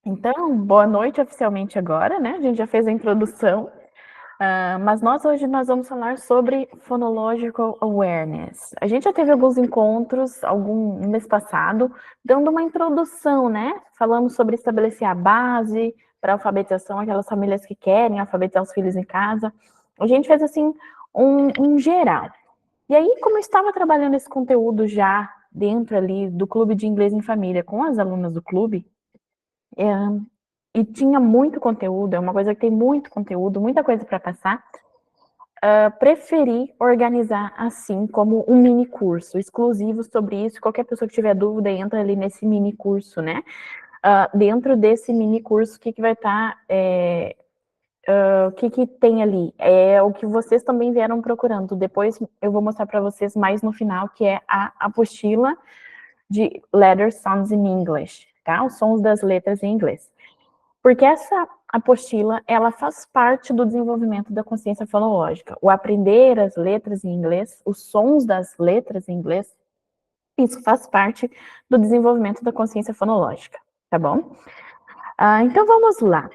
Então, boa noite oficialmente agora, né? A gente já fez a introdução, mas hoje nós vamos falar sobre Phonological Awareness. A gente já teve alguns encontros, no mês passado, dando uma introdução, né? Falamos sobre estabelecer a base para a alfabetização, aquelas famílias que querem alfabetizar os filhos em casa. A gente fez, assim, um geral. E aí, como eu estava trabalhando esse conteúdo já dentro ali do Clube de Inglês em Família com as alunas do clube, é, e tinha muito conteúdo, é uma coisa que tem muito conteúdo, muita coisa para passar. Preferi organizar assim, como um mini curso exclusivo sobre isso. Qualquer pessoa que tiver dúvida, entra ali nesse mini curso, né? Dentro desse mini curso, o que vai estar. O que tem ali? É o que vocês também vieram procurando. Depois eu vou mostrar para vocês mais no final, que é a apostila de Letter Sounds in English, tá? Os sons das letras em inglês. Porque essa apostila, ela faz parte do desenvolvimento da consciência fonológica. O aprender as letras em inglês, os sons das letras em inglês, isso faz parte do desenvolvimento da consciência fonológica, tá bom? Então vamos lá.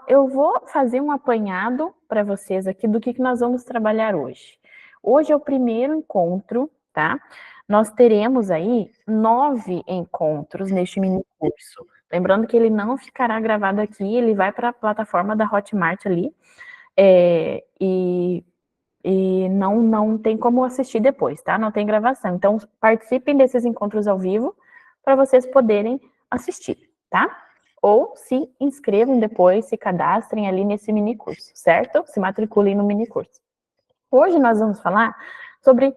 Eu vou fazer um apanhado para vocês aqui do que nós vamos trabalhar hoje. Hoje é o primeiro encontro, tá? Nós teremos aí 9 encontros neste mini curso. Lembrando que ele não ficará gravado aqui, ele vai para a plataforma da Hotmart ali, e não tem como assistir depois, tá? Não tem gravação. Então, participem desses encontros ao vivo para vocês poderem assistir, tá? Ou se inscrevam depois, se cadastrem ali nesse mini curso, certo? Se matriculem no mini curso. Hoje nós vamos falar sobre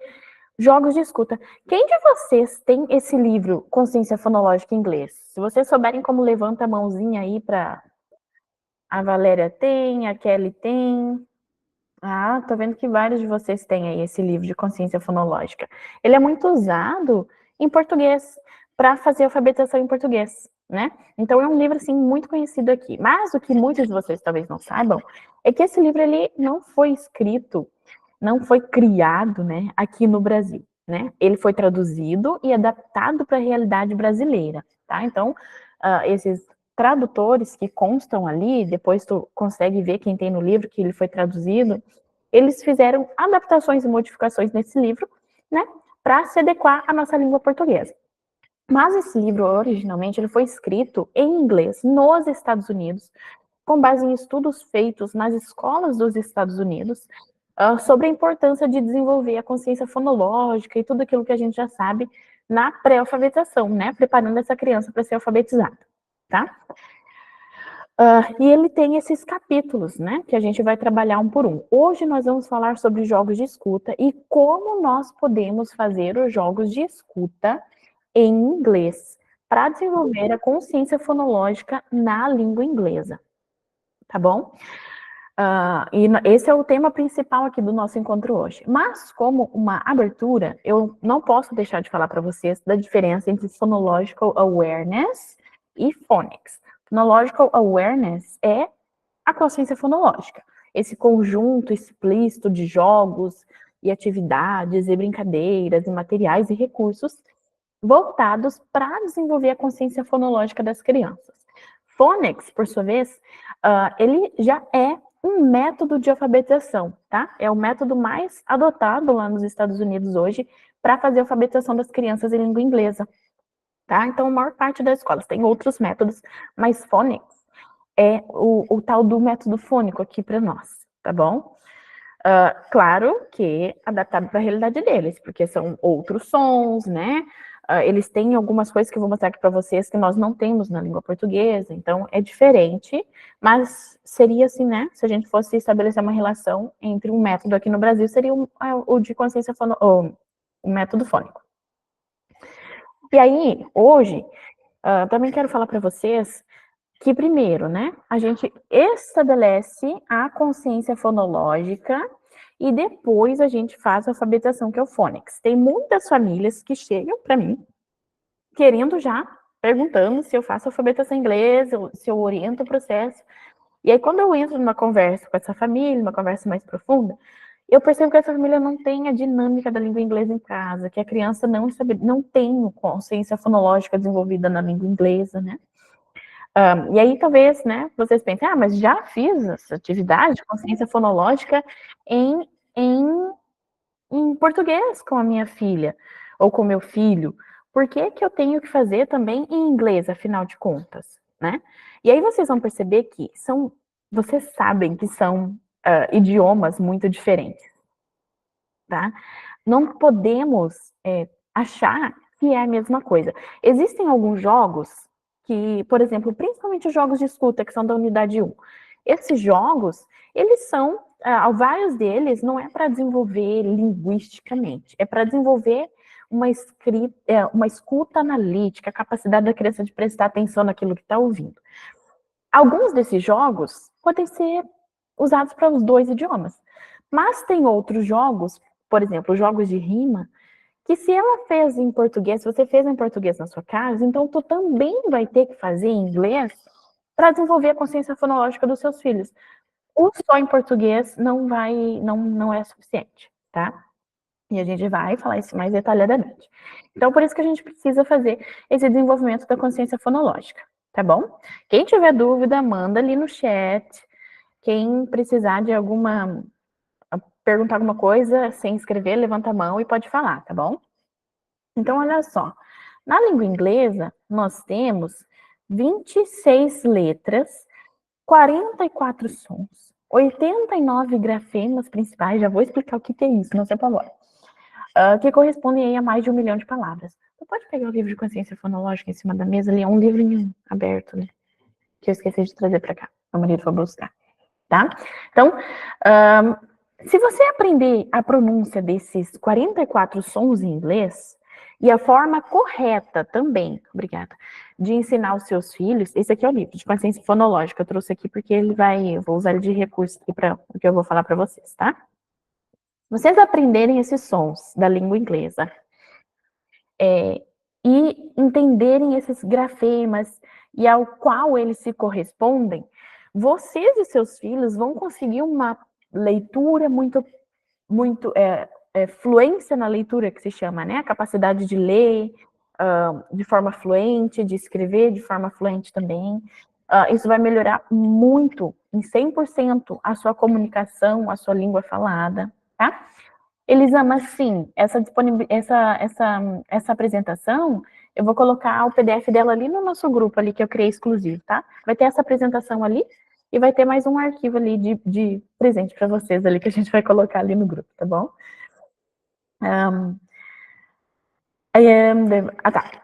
jogos de escuta. Quem de vocês tem esse livro, Consciência Fonológica em Inglês? Se vocês souberem como, levanta a mãozinha aí para... A Valéria tem, a Kelly tem. Tô vendo que vários de vocês têm aí esse livro de consciência fonológica. Ele é muito usado em português, para fazer alfabetização em português, né? Então é um livro, assim, muito conhecido aqui. Mas o que muitos de vocês talvez não saibam, é que esse livro, ele não foi escrito, não foi criado, né, aqui no Brasil, né? Ele foi traduzido e adaptado para a realidade brasileira, tá? Então, esses tradutores que constam ali, depois tu consegue ver quem tem no livro que ele foi traduzido, eles fizeram adaptações e modificações nesse livro, né, para se adequar à nossa língua portuguesa. Mas esse livro, originalmente, ele foi escrito em inglês nos Estados Unidos, com base em estudos feitos nas escolas dos Estados Unidos, sobre a importância de desenvolver a consciência fonológica e tudo aquilo que a gente já sabe na pré-alfabetização, né, preparando essa criança para ser alfabetizada, tá? E ele tem esses capítulos, né, que a gente vai trabalhar um por um. Hoje nós vamos falar sobre jogos de escuta e como nós podemos fazer os jogos de escuta em inglês para desenvolver a consciência fonológica na língua inglesa, tá bom? E esse é o tema principal aqui do nosso encontro hoje. Mas, como uma abertura, eu não posso deixar de falar para vocês da diferença entre phonological awareness e phonics. Phonological awareness é a consciência fonológica, esse conjunto explícito de jogos e atividades e brincadeiras e materiais e recursos voltados para desenvolver a consciência fonológica das crianças. Phonics, por sua vez, ele já é um método de alfabetização, tá? É o método mais adotado lá nos Estados Unidos hoje para fazer a alfabetização das crianças em língua inglesa, tá? Então, a maior parte das escolas tem outros métodos, mas Phonics é o tal do método fônico aqui para nós, tá bom? Claro que adaptado para a realidade deles, porque são outros sons, né? Eles têm algumas coisas que eu vou mostrar aqui para vocês que nós não temos na língua portuguesa, então é diferente, mas seria assim, né? Se a gente fosse estabelecer uma relação entre um método aqui no Brasil, seria o de consciência fonológica, o método fônico. E aí, hoje, também quero falar para vocês que primeiro, né, a gente estabelece a consciência fonológica e depois a gente faz a alfabetização, que é o phonics. Tem muitas famílias que chegam para mim querendo já, perguntando se eu faço alfabetização em inglês, se eu oriento o processo. E aí, quando eu entro numa conversa com essa família, uma conversa mais profunda, eu percebo que essa família não tem a dinâmica da língua inglesa em casa, que a criança não tem consciência fonológica desenvolvida na língua inglesa, né? E aí, talvez, né, vocês pensem, mas já fiz essa atividade de consciência fonológica em, em, em português com a minha filha, ou com meu filho. Por que que eu tenho que fazer também em inglês, afinal de contas, né? E aí vocês vão perceber que vocês sabem que são idiomas muito diferentes, tá? Não podemos achar que é a mesma coisa. Existem alguns jogos que, por exemplo, principalmente os jogos de escuta, que são da unidade 1. Esses jogos, eles são, vários deles, não é para desenvolver linguisticamente, é para desenvolver uma escuta analítica, a capacidade da criança de prestar atenção naquilo que está ouvindo. Alguns desses jogos podem ser usados para os dois idiomas, mas tem outros jogos, por exemplo, jogos de rima, que se ela fez em português, se você fez em português na sua casa, então tu também vai ter que fazer em inglês para desenvolver a consciência fonológica dos seus filhos. O só em português não é suficiente, tá? E a gente vai falar isso mais detalhadamente. Então, por isso que a gente precisa fazer esse desenvolvimento da consciência fonológica, tá bom? Quem tiver dúvida, manda ali no chat. Quem precisar de perguntar alguma coisa sem escrever, levanta a mão e pode falar, tá bom? Então, olha só. Na língua inglesa, nós temos 26 letras, 44 sons, 89 grafemas principais. Já vou explicar o que é isso, não se apavore. Que correspondem a mais de 1 milhão de palavras. Você pode pegar o livro de consciência fonológica em cima da mesa ali, é um livrinho aberto, né? Que eu esqueci de trazer para cá. Meu marido foi buscar, tá? Então, se você aprender a pronúncia desses 44 sons em inglês e a forma correta também, obrigada, de ensinar os seus filhos, esse aqui é o livro de consciência fonológica, eu trouxe aqui porque eu vou usar ele de recurso aqui para o que eu vou falar para vocês, tá? Vocês aprenderem esses sons da língua inglesa e entenderem esses grafemas e ao qual eles se correspondem, vocês e seus filhos vão conseguir uma leitura muito fluência na leitura, que se chama, né? A capacidade de ler de forma fluente, de escrever de forma fluente também. Isso vai melhorar muito, em 100%, a sua comunicação, a sua língua falada, tá? Elisama, sim, essa apresentação, eu vou colocar o PDF dela ali no nosso grupo ali que eu criei exclusivo, tá? Vai ter essa apresentação ali e vai ter mais um arquivo ali de presente para vocês ali que a gente vai colocar ali no grupo, tá bom? Tá.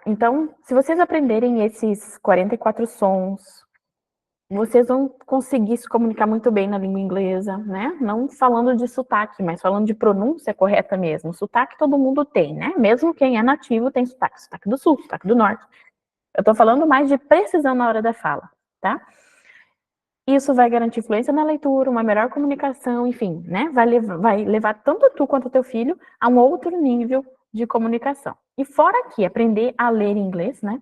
Então, se vocês aprenderem esses 44 sons, vocês vão conseguir se comunicar muito bem na língua inglesa, né? Não falando de sotaque, mas falando de pronúncia correta mesmo. Sotaque todo mundo tem, né? Mesmo quem é nativo tem sotaque. Sotaque do sul, sotaque do norte. Eu tô falando mais de precisão na hora da fala, tá? Isso vai garantir fluência na leitura, uma melhor comunicação, enfim, né? Vai levar tanto tu quanto o teu filho a um outro nível de comunicação. E fora que aprender a ler inglês, né?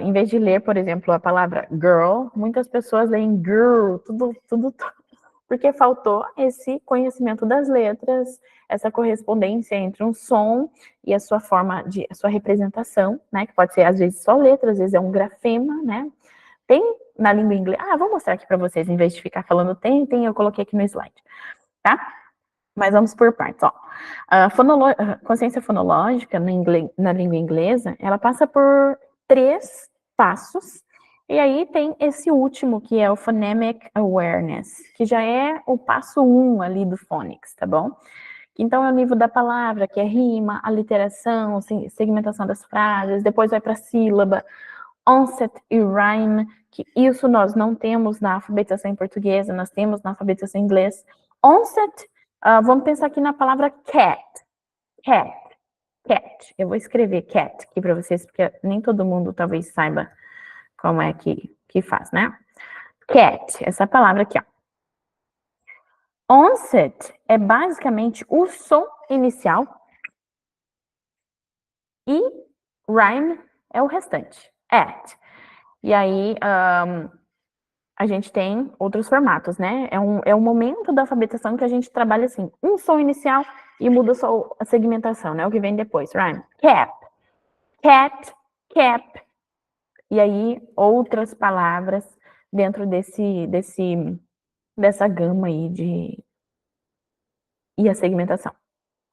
Em vez de ler, por exemplo, a palavra girl, muitas pessoas leem girl, tudo, porque faltou esse conhecimento das letras, essa correspondência entre um som e a sua a sua representação, né? Que pode ser às vezes só letra, às vezes é um grafema, né? Tem na língua inglesa. Vou mostrar aqui para vocês, em vez de ficar falando eu coloquei aqui no slide, tá? Mas vamos por partes, ó. Consciência fonológica na língua inglesa, ela passa por 3 passos, e aí tem esse último, que é o Phonemic Awareness, que já é o passo 1 ali do Phonics, tá bom? Então, é o nível da palavra, que é rima, aliteração, segmentação das frases, depois vai para a sílaba, onset e rhyme, que isso nós não temos na alfabetização em português, nós temos na alfabetização em inglês. Onset, vamos pensar aqui na palavra cat. Eu vou escrever cat aqui para vocês, porque nem todo mundo talvez saiba como é que faz, né? Cat, essa palavra aqui, ó. Onset é basicamente o som inicial e rhyme é o restante. At. E aí, a gente tem outros formatos, né? É um momento da alfabetização que a gente trabalha assim, um som inicial e muda só a segmentação, né? O que vem depois, rhyme. Cap, cat, cap, e aí outras palavras dentro dessa gama aí e a segmentação.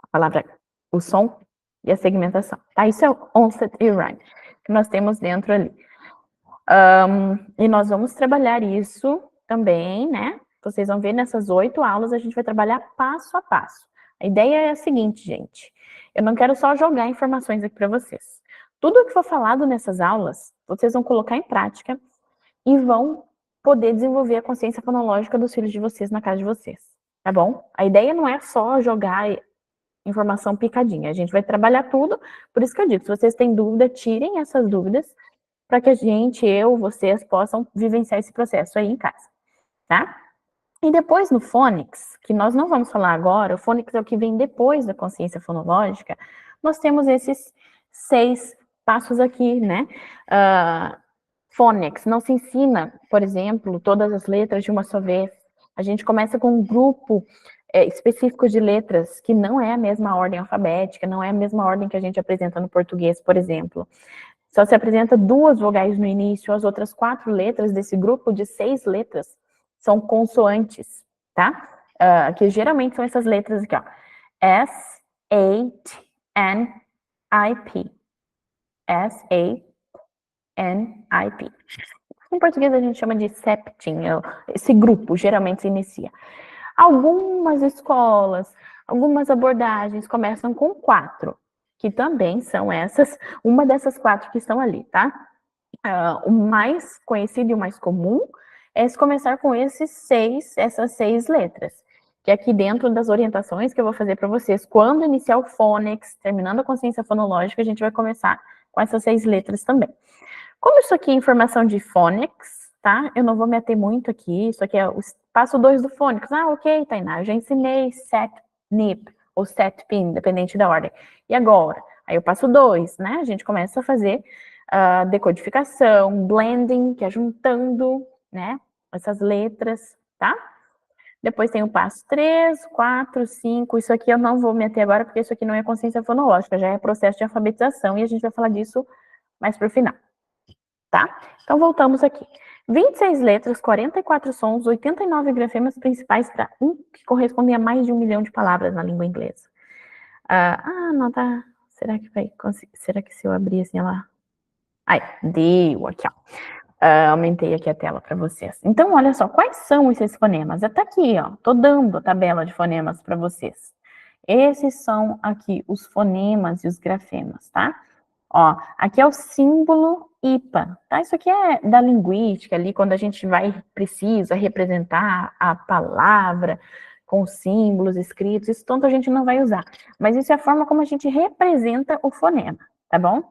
A palavra, o som e a segmentação, tá? Isso é o onset e rhyme que nós temos dentro ali. E nós vamos trabalhar isso também, né? Vocês vão ver nessas 8 aulas, a gente vai trabalhar passo a passo. A ideia é a seguinte, gente. Eu não quero só jogar informações aqui para vocês. Tudo que for falado nessas aulas, vocês vão colocar em prática e vão poder desenvolver a consciência fonológica dos filhos de vocês na casa de vocês, tá bom? A ideia não é só jogar informação picadinha, a gente vai trabalhar tudo, por isso que eu digo, se vocês têm dúvida, tirem essas dúvidas para que a gente, eu, vocês possam vivenciar esse processo aí em casa, tá? E depois no Phonics, que nós não vamos falar agora, o Phonics é o que vem depois da consciência fonológica, nós temos esses 6 passos aqui, né? Phonics, não se ensina, por exemplo, todas as letras de uma só vez. A gente começa com um grupo específico de letras, que não é a mesma ordem alfabética, não é a mesma ordem que a gente apresenta no português, por exemplo. Só se apresenta 2 vogais no início, as outras 4 letras desse grupo de 6 letras são consoantes, tá? Que geralmente são essas letras aqui, ó. S, A, T, N, I, P. S, A, N, I, P. Em português a gente chama de septim, esse grupo geralmente se inicia. Algumas escolas, algumas abordagens começam com 4, que também são uma dessas 4 que estão ali, tá? O mais conhecido e o mais comum é se começar com essas 6 letras, que é aqui dentro das orientações que eu vou fazer para vocês, quando iniciar o Phonics, terminando a consciência fonológica, a gente vai começar com essas 6 letras também. Como isso aqui é informação de Phonics, tá? Eu não vou me ater muito aqui, isso aqui é o passo 2 do Phonics. Ok, Tainá, eu já ensinei set, nip, ou set, pin, dependente da ordem. E agora? Aí o passo 2, né? A gente começa a fazer decodificação, blending, que é juntando, né? Essas letras, tá? Depois tem o passo 3, 4, 5. Isso aqui eu não vou me ater agora, porque isso aqui não é consciência fonológica, já é processo de alfabetização, e a gente vai falar disso mais pro final. Tá? Então, voltamos aqui. 26 letras, 44 sons, 89 grafemas principais para que correspondem a mais de 1 milhão de palavras na língua inglesa. Não tá. Será que vai conseguir? Será que se eu abrir assim, ela. Aí, deu aqui, ó. Aumentei aqui a tela para vocês. Então, olha só, quais são esses fonemas? Tá aqui, ó. Tô dando a tabela de fonemas para vocês. Esses são aqui os fonemas e os grafemas, tá? Ó, aqui é o símbolo IPA, tá? Isso aqui é da linguística ali, quando a gente precisa representar a palavra com símbolos escritos, isso tanto a gente não vai usar. Mas isso é a forma como a gente representa o fonema, tá bom?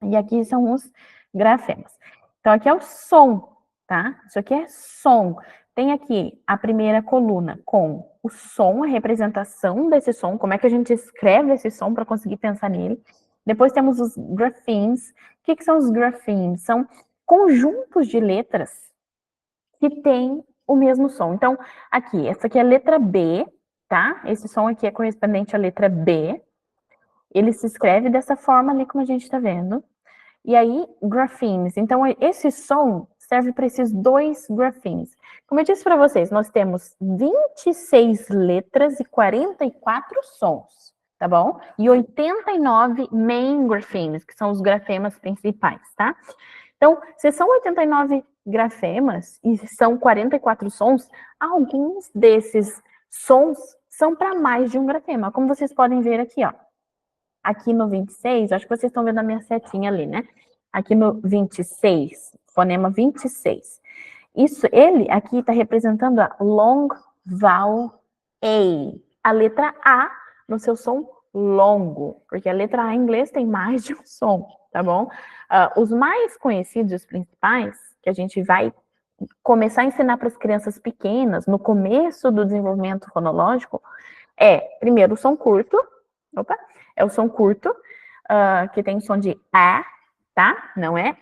E aqui são os grafemas. Então, aqui é o som, tá? Isso aqui é som. Tem aqui a primeira coluna com o som, a representação desse som, como é que a gente escreve esse som para conseguir pensar nele. Depois temos os graphemes. O que são os graphemes? São conjuntos de letras que têm o mesmo som. Então, aqui, essa aqui é a letra B, tá? Esse som aqui é correspondente à letra B. Ele se escreve dessa forma ali, como a gente está vendo. E aí, graphemes. Então, esse som serve para esses 2 graphemes. Como eu disse para vocês, nós temos 26 letras e 44 sons, tá bom? E 89 main graphemes, que são os grafemas principais, tá? Então, se são 89 grafemas e são 44 sons, alguns desses sons são para mais de um grafema, como vocês podem ver aqui, ó. Aqui no 26, acho que vocês estão vendo a minha setinha ali, né? Aqui no 26, fonema 26. Ele aqui está representando a long vowel A letra A no seu som longo, porque a letra A em inglês tem mais de um som, tá bom? Os mais conhecidos, os principais, que a gente vai começar a ensinar para as crianças pequenas, no começo do desenvolvimento fonológico, primeiro, o som curto, é o som curto, que tem o som de A, tá? Não é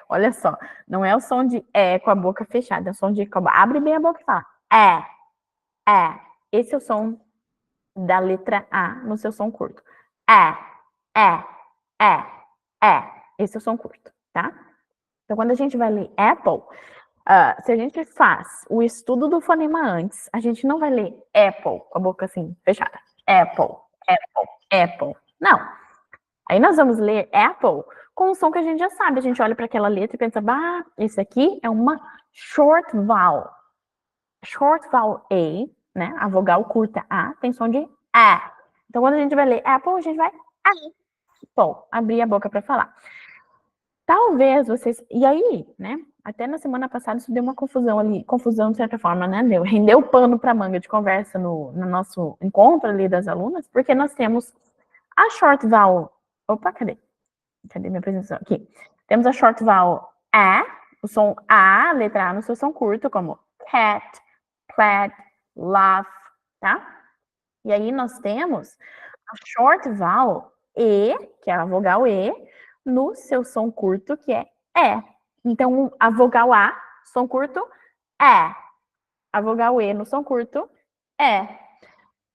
olha só, não é o som de com a boca fechada, é o som de abre bem a boca e fala esse é o som da letra A no seu som curto. Esse é o som curto, tá? Então, quando a gente vai ler apple, se a gente faz o estudo do fonema antes, a gente não vai ler apple com a boca assim, fechada. Apple, apple, apple. Não. Aí nós vamos ler apple com o som que a gente já sabe. A gente olha para aquela letra e pensa, bah, isso aqui é uma short vowel. Short vowel A, né? A vogal curta A tem som de A. Então, quando a gente vai ler apple, a gente vai apple, abrir a boca para falar. Talvez vocês. E aí, né? Até na semana passada isso deu uma confusão ali, confusão de certa forma, né? Rendeu pano para manga de conversa no nosso encontro ali das alunas, porque nós temos a short vowel. Opa, cadê? Cadê minha apresentação? Aqui. Temos a short vowel A, o som A, letra A no seu som curto, como cat, plat, laugh, tá? E aí nós temos a short vowel E, que é a vogal E, no seu som curto, que é E. Então, a vogal A, som curto, E. A vogal E no som curto, E.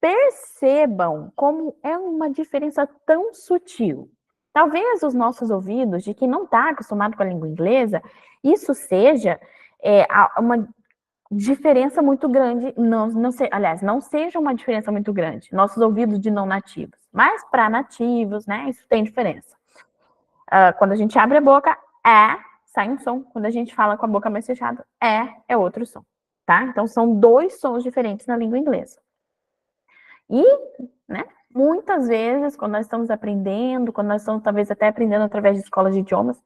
Percebam como é uma diferença tão sutil. Talvez os nossos ouvidos, de quem não está acostumado com a língua inglesa, isso seja uma diferença muito grande, aliás, não seja uma diferença muito grande, nossos ouvidos de não nativos, mas para nativos, né, isso tem diferença. Quando a gente abre a boca, sai um som, quando a gente fala com a boca mais fechada, é outro som, tá? Então, são dois sons diferentes na língua inglesa. E, né, muitas vezes, quando nós estamos aprendendo, quando nós estamos talvez até aprendendo através de escolas de idiomas,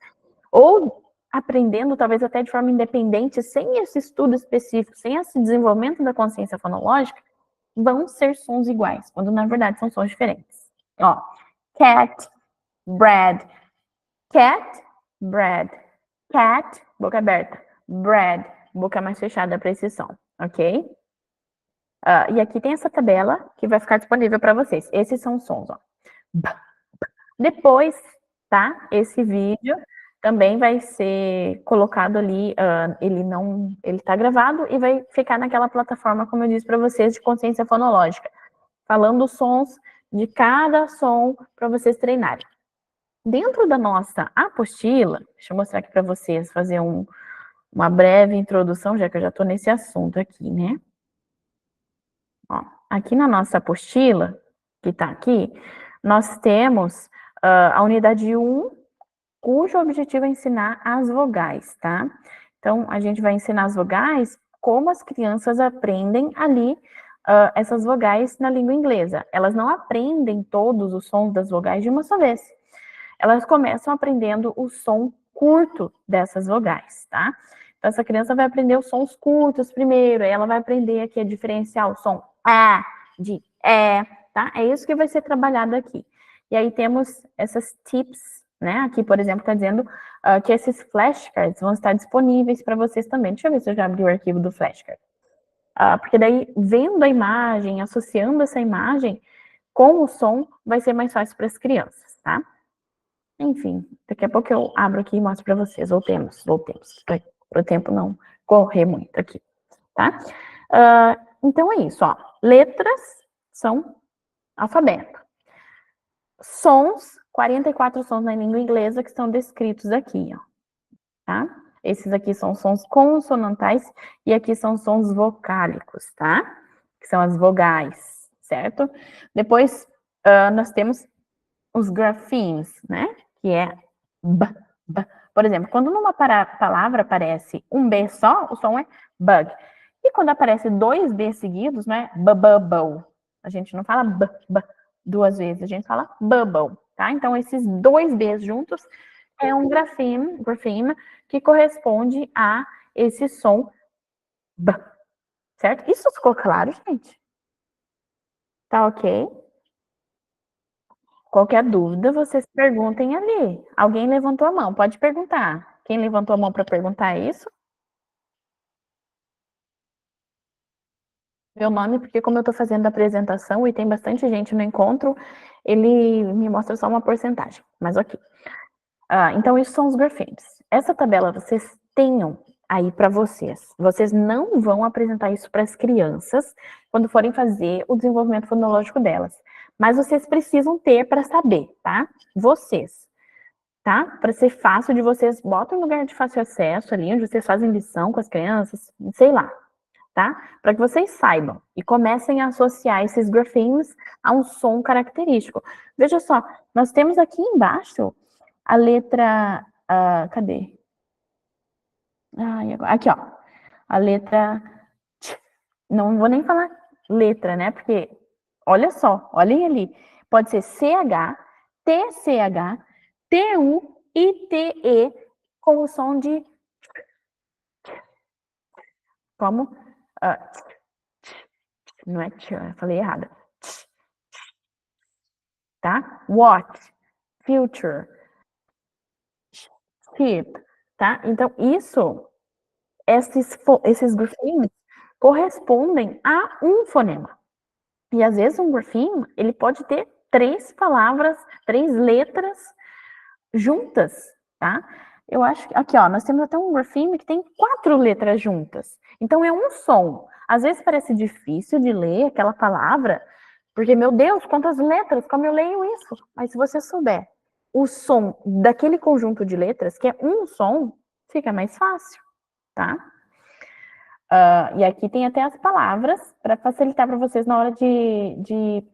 ou aprendendo talvez até de forma independente, sem esse estudo específico, sem esse desenvolvimento da consciência fonológica, vão ser sons iguais, quando na verdade são sons diferentes. Ó, cat, bread, cat, bread, cat, boca aberta, bread, boca mais fechada para esse som, ok? E aqui tem essa tabela que vai ficar disponível para vocês. Esses são os sons, ó. Depois, tá? Esse vídeo também vai ser colocado ali, ele tá gravado e vai ficar naquela plataforma, como eu disse para vocês, de consciência fonológica, falando os sons de cada som para vocês treinarem. Dentro da nossa apostila, deixa eu mostrar aqui para vocês, fazer uma breve introdução, já que eu já estou nesse assunto aqui, né? Ó, aqui na nossa apostila, que está aqui, nós temos a unidade 1, cujo objetivo é ensinar as vogais, tá? Então, a gente vai ensinar as vogais, como as crianças aprendem ali essas vogais na língua inglesa. Elas não aprendem todos os sons das vogais de uma só vez. Elas começam aprendendo o som curto dessas vogais, tá? Então, essa criança vai aprender os sons curtos primeiro, aí ela vai aprender aqui a diferenciar o som A de E, tá? É isso que vai ser trabalhado aqui. E aí temos essas tips, né? Aqui, por exemplo, está dizendo que esses flashcards vão estar disponíveis para vocês também. Deixa eu ver se eu já abri o arquivo do flashcard. Porque daí, vendo a imagem, associando essa imagem com o som, vai ser mais fácil para as crianças, tá? Enfim, daqui a pouco eu abro aqui e mostro para vocês. Voltemos, para o tempo não correr muito aqui, tá? Então é isso, ó. Letras são alfabeto. Sons, 44 sons na língua inglesa que estão descritos aqui, ó. Tá? Esses aqui são sons consonantais e aqui são sons vocálicos, tá? Que são as vogais, certo? Depois, nós temos os grafemes, né? Que é b, b. Por exemplo, quando numa palavra aparece um B só, o som é bug. E quando aparece dois B seguidos, né? Bubble. A gente não fala b, b duas vezes, a gente fala bubble, tá? Então, esses dois Bs juntos é um grafeme que corresponde a esse som b, certo? Isso ficou claro, gente? Tá ok? Qualquer dúvida, vocês perguntem ali. Alguém levantou a mão, pode perguntar. Quem levantou a mão para perguntar isso? Meu nome, porque como eu estou fazendo a apresentação e tem bastante gente no encontro, ele me mostra só uma porcentagem, mas ok. Então, isso são os grafemes. Essa tabela vocês tenham aí para vocês. Vocês não vão apresentar isso para as crianças quando forem fazer o desenvolvimento fonológico delas. Mas vocês precisam ter para saber, tá? Vocês. tá? Para ser fácil de vocês, bota um lugar de fácil acesso ali, onde vocês fazem lição com as crianças, sei lá, tá? Para que vocês saibam e comecem a associar esses graphemes a um som característico. Veja só, nós temos aqui embaixo a letra, cadê? Aqui, ó, a letra, não vou nem falar letra, né? Porque, olha só, olhem ali, pode ser CH, TCH, TU e TE com o som de, como, não é tch, eu falei errado, tá? What, future, ship, tá? Então, esses grafemes correspondem a um fonema. E às vezes um grafeme, ele pode ter 3 palavras, 3 letras juntas, tá? Eu acho que, aqui ó, nós temos até um grafeme que tem 4 letras juntas. Então é um som. Às vezes parece difícil de ler aquela palavra, porque, meu Deus, quantas letras, como eu leio isso? Mas se você souber o som daquele conjunto de letras, que é um som, fica mais fácil, tá? E aqui tem até as palavras para facilitar para vocês na hora de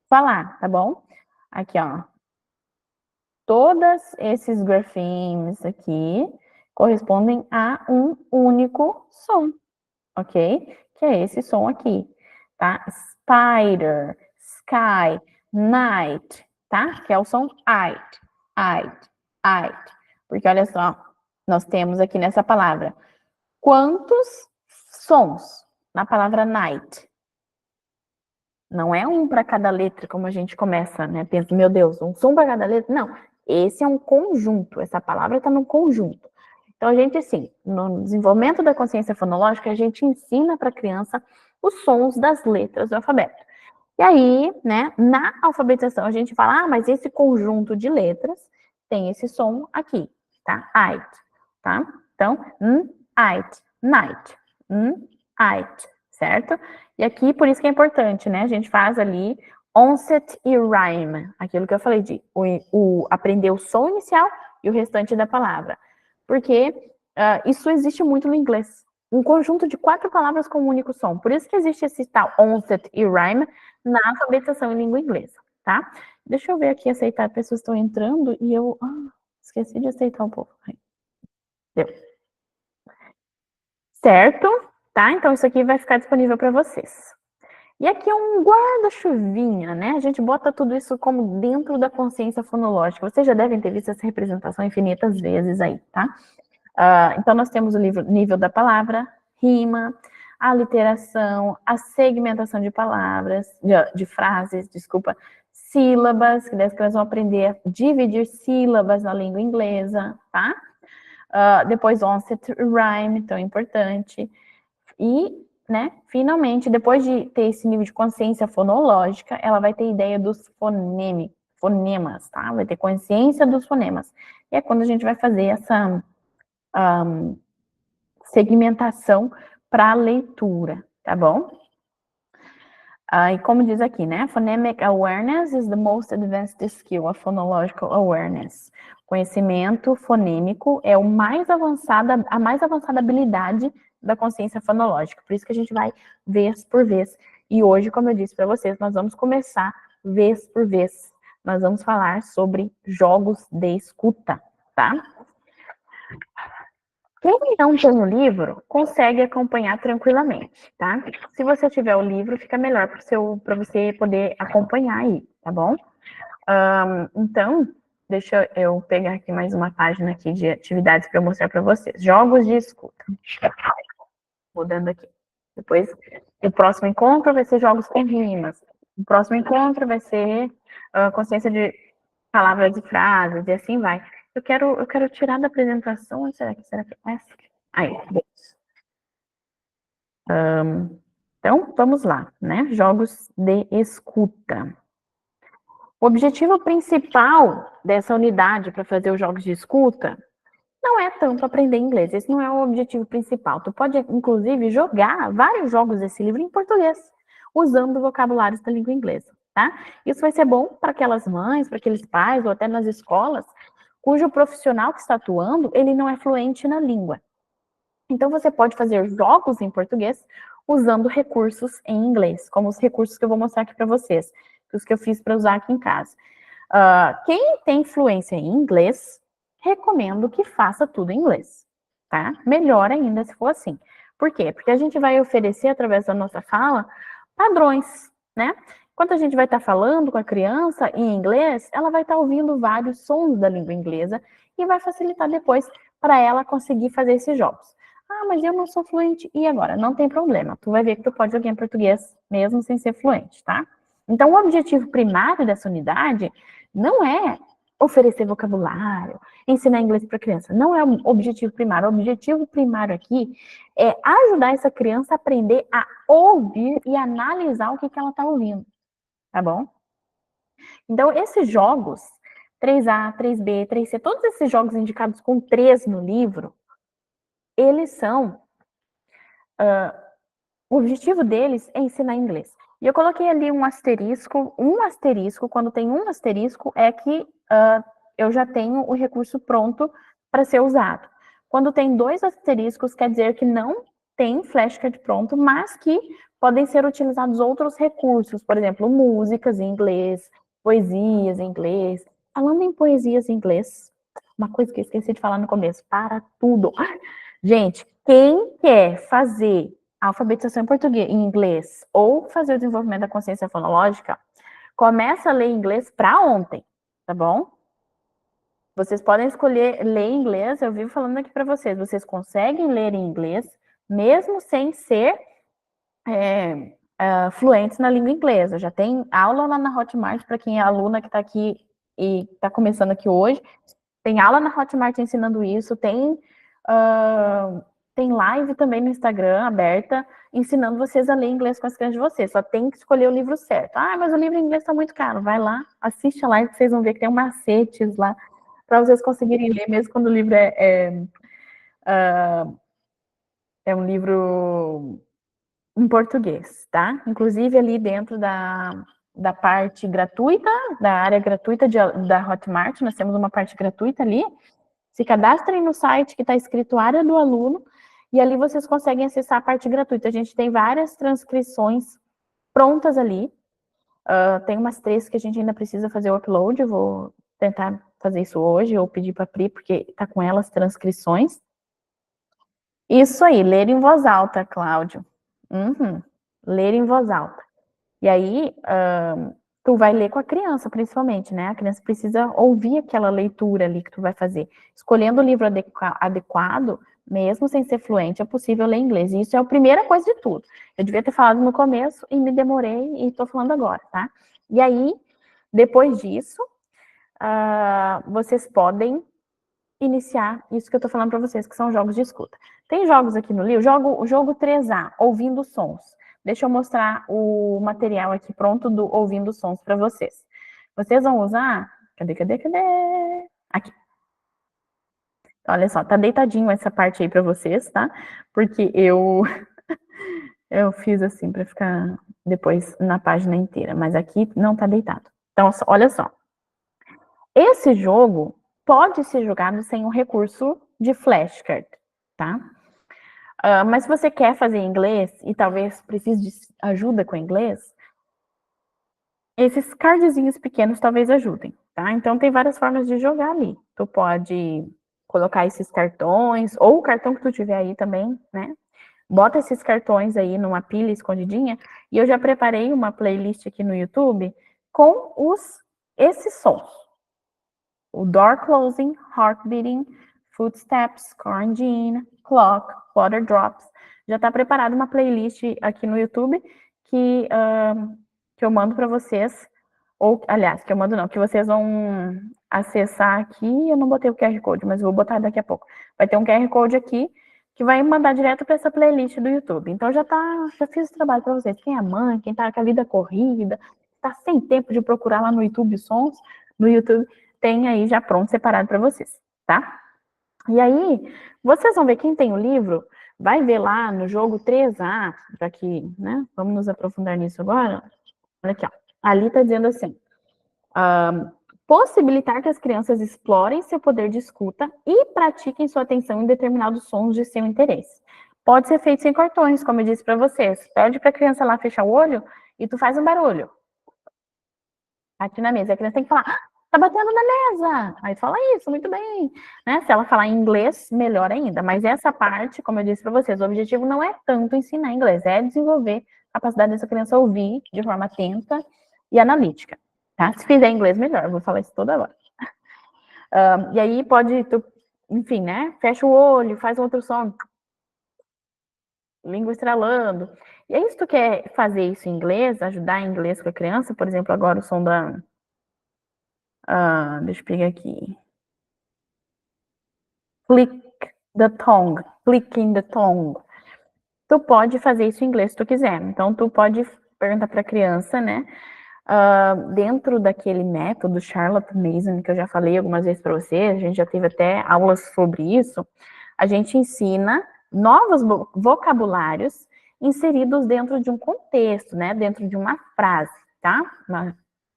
falar, tá bom? Aqui, ó. Todos esses graphemes aqui correspondem a um único som, ok? Que é esse som aqui, tá? Spider, sky, night, tá? Que é o som it, it, it. Porque olha só, nós temos aqui nessa palavra quantos sons na palavra night? Não é um para cada letra, como a gente começa, né? Pensa, meu Deus, um som para cada letra. Não, esse é um conjunto, essa palavra está num conjunto. Então, a gente, assim, no desenvolvimento da consciência fonológica, a gente ensina para a criança os sons das letras do alfabeto. E aí, né, na alfabetização, a gente fala, mas esse conjunto de letras tem esse som aqui, tá? It, tá? Então, it, night, it, certo? E aqui, por isso que é importante, né? A gente faz ali onset e rhyme, aquilo que eu falei de aprender o som inicial e o restante da palavra. Porque isso existe muito no inglês. Um conjunto de 4 palavras com um único som. Por isso que existe esse tal onset e rhyme na alfabetização em língua inglesa, tá? Deixa eu ver aqui, aceitar, pessoas estão entrando e eu esqueci de aceitar um pouco. Deu. Certo? Tá? Então isso aqui vai ficar disponível para vocês. E aqui é um guarda-chuvinha, né? A gente bota tudo isso como dentro da consciência fonológica. Vocês já devem ter visto essa representação infinitas vezes aí, tá? Então, nós temos o nível da palavra, rima, a literação, a segmentação de palavras, de frases, desculpa, sílabas, que daí as crianças vão aprender a dividir sílabas na língua inglesa, tá? Depois, onset rhyme, tão importante. E, né, finalmente, depois de ter esse nível de consciência fonológica, ela vai ter ideia dos fonemas, tá? Vai ter consciência dos fonemas. E é quando a gente vai fazer essa segmentação para leitura, tá bom? E como diz aqui, né? Phonemic awareness is the most advanced skill of phonological awareness. Conhecimento fonêmico é a mais avançada habilidade da consciência fonológica. Por isso que a gente vai vez por vez. E hoje, como eu disse para vocês, nós vamos começar vez por vez. Nós vamos falar sobre jogos de escuta, tá? Quem não tem o livro, consegue acompanhar tranquilamente, tá? Se você tiver o livro, fica melhor para você poder acompanhar aí, tá bom? Então, deixa eu pegar aqui mais uma página aqui de atividades para mostrar para vocês. Jogos de escuta. Mudando aqui. Depois, o próximo encontro vai ser jogos com rimas. O próximo encontro vai ser consciência de palavras e frases, e assim vai. Eu quero tirar da apresentação, será que essa? Aí, então, vamos lá, né? Jogos de escuta. O objetivo principal dessa unidade para fazer os jogos de escuta não é tanto aprender inglês, esse não é o objetivo principal. Tu pode, inclusive, jogar vários jogos desse livro em português, usando vocabulários da língua inglesa, tá? Isso vai ser bom para aquelas mães, para aqueles pais, ou até nas escolas, cujo profissional que está atuando, ele não é fluente na língua. Então, você pode fazer jogos em português usando recursos em inglês, como os recursos que eu vou mostrar aqui para vocês, os que eu fiz para usar aqui em casa. Quem tem fluência em inglês, recomendo que faça tudo em inglês, tá? Melhor ainda se for assim. Por quê? Porque a gente vai oferecer, através da nossa fala, padrões, né? Enquanto a gente vai estar falando com a criança em inglês, ela vai estar ouvindo vários sons da língua inglesa e vai facilitar depois para ela conseguir fazer esses jogos. Ah, mas eu não sou fluente. E agora? Não tem problema. Tu vai ver que tu pode jogar em português mesmo sem ser fluente, tá? Então, o objetivo primário dessa unidade não é oferecer vocabulário, ensinar inglês para criança. Não é o objetivo primário. O objetivo primário aqui é ajudar essa criança a aprender a ouvir e analisar o que ela está ouvindo, tá bom? Então, esses jogos, 3A, 3B, 3C, todos esses jogos indicados com 3 no livro, eles são... o objetivo deles é ensinar inglês. E eu coloquei ali um asterisco. Quando tem um asterisco, é que eu já tenho o recurso pronto para ser usado. Quando tem 2 asteriscos, quer dizer que não tem flashcard pronto, mas que podem ser utilizados outros recursos, por exemplo, músicas em inglês, poesias em inglês. Falando em poesias em inglês, uma coisa que eu esqueci de falar no começo, para tudo. Gente, quem quer fazer a alfabetização em português, em inglês, ou fazer o desenvolvimento da consciência fonológica, começa a ler inglês para ontem, tá bom? Vocês podem escolher ler em inglês, eu vivo falando aqui para vocês, vocês conseguem ler em inglês, mesmo sem ser fluentes na língua inglesa. Já tem aula lá na Hotmart, para quem é aluna que está aqui e está começando aqui hoje, tem aula na Hotmart ensinando isso, tem live também no Instagram, aberta, ensinando vocês a ler inglês com as crianças de vocês. Só tem que escolher o livro certo. Ah, mas o livro em inglês está muito caro. Vai lá, assiste a live, que vocês vão ver que tem um macetes lá, para vocês conseguirem ler, mesmo quando o livro é um livro em português, tá? Inclusive, ali dentro da parte gratuita, da área gratuita da Hotmart, nós temos uma parte gratuita ali. Se cadastrem no site que está escrito Área do Aluno, e ali vocês conseguem acessar a parte gratuita. A gente tem várias transcrições prontas ali. Tem umas 3 que a gente ainda precisa fazer o upload. Eu vou tentar fazer isso hoje, ou pedir para a Pri, porque está com elas transcrições. Isso aí, ler em voz alta, Cláudio. Ler em voz alta. E aí, tu vai ler com a criança, principalmente, né? A criança precisa ouvir aquela leitura ali que tu vai fazer. Escolhendo o livro adequado, mesmo sem ser fluente, é possível ler inglês. E isso é a primeira coisa de tudo. Eu devia ter falado no começo e me demorei e tô falando agora, tá? E aí, depois disso, vocês podem iniciar isso que eu tô falando para vocês, que são jogos de escuta. Tem jogos aqui no livro, o jogo 3A, ouvindo sons. Deixa eu mostrar o material aqui pronto do ouvindo sons para vocês. Vocês vão usar... Cadê? Aqui. Olha só, tá deitadinho essa parte aí para vocês, tá? Porque eu fiz assim para ficar depois na página inteira, mas aqui não tá deitado. Então, olha só. Esse jogo pode ser jogado sem o recurso de flashcard, tá? Mas se você quer fazer inglês e talvez precise de ajuda com inglês, esses cardzinhos pequenos talvez ajudem, tá? Então tem várias formas de jogar ali. Tu pode colocar esses cartões, ou o cartão que tu tiver aí também, né? Bota esses cartões aí numa pilha escondidinha, e eu já preparei uma playlist aqui no YouTube com esses sons. O door closing, heart beating, footsteps, quarantine, clock, water drops. Já está preparada uma playlist aqui no YouTube que eu mando para vocês, ou, aliás, que eu mando não, que vocês vão acessar aqui. Eu não botei o QR Code, mas vou botar daqui a pouco. Vai ter um QR Code aqui que vai mandar direto para essa playlist do YouTube. Então já fiz o trabalho para vocês. Quem é mãe, quem está com a vida corrida, está sem tempo de procurar lá no YouTube sons, no YouTube tem aí já pronto, separado para vocês, tá? E aí, vocês vão ver, quem tem o livro, vai ver lá no jogo 3A, já que, né, vamos nos aprofundar nisso agora. Olha aqui, ó. Ali tá dizendo assim, possibilitar que as crianças explorem seu poder de escuta e pratiquem sua atenção em determinados sons de seu interesse. Pode ser feito sem cartões, como eu disse para vocês. Pede para a criança lá fechar o olho e tu faz um barulho aqui na mesa. A criança tem que falar, tá batendo na mesa. Aí tu fala isso, muito bem. Né? Se ela falar em inglês, melhor ainda. Mas essa parte, como eu disse para vocês, o objetivo não é tanto ensinar inglês, é desenvolver a capacidade dessa criança ouvir de forma atenta e analítica. Tá? Se fizer inglês, melhor. Eu vou falar isso toda hora. E aí pode, tu, enfim, né? Fecha o olho, faz um outro som, língua estralando. E aí, se tu quer fazer isso em inglês, ajudar em inglês com a criança, por exemplo, agora o som da. Deixa eu pegar aqui. Click the tongue. Clicking the tongue. Tu pode fazer isso em inglês se tu quiser. Então, tu pode perguntar para a criança, né? Dentro daquele método Charlotte Mason, que eu já falei algumas vezes para vocês, a gente já teve até aulas sobre isso, a gente ensina novos vocabulários inseridos dentro de um contexto, né? Dentro de uma frase, tá?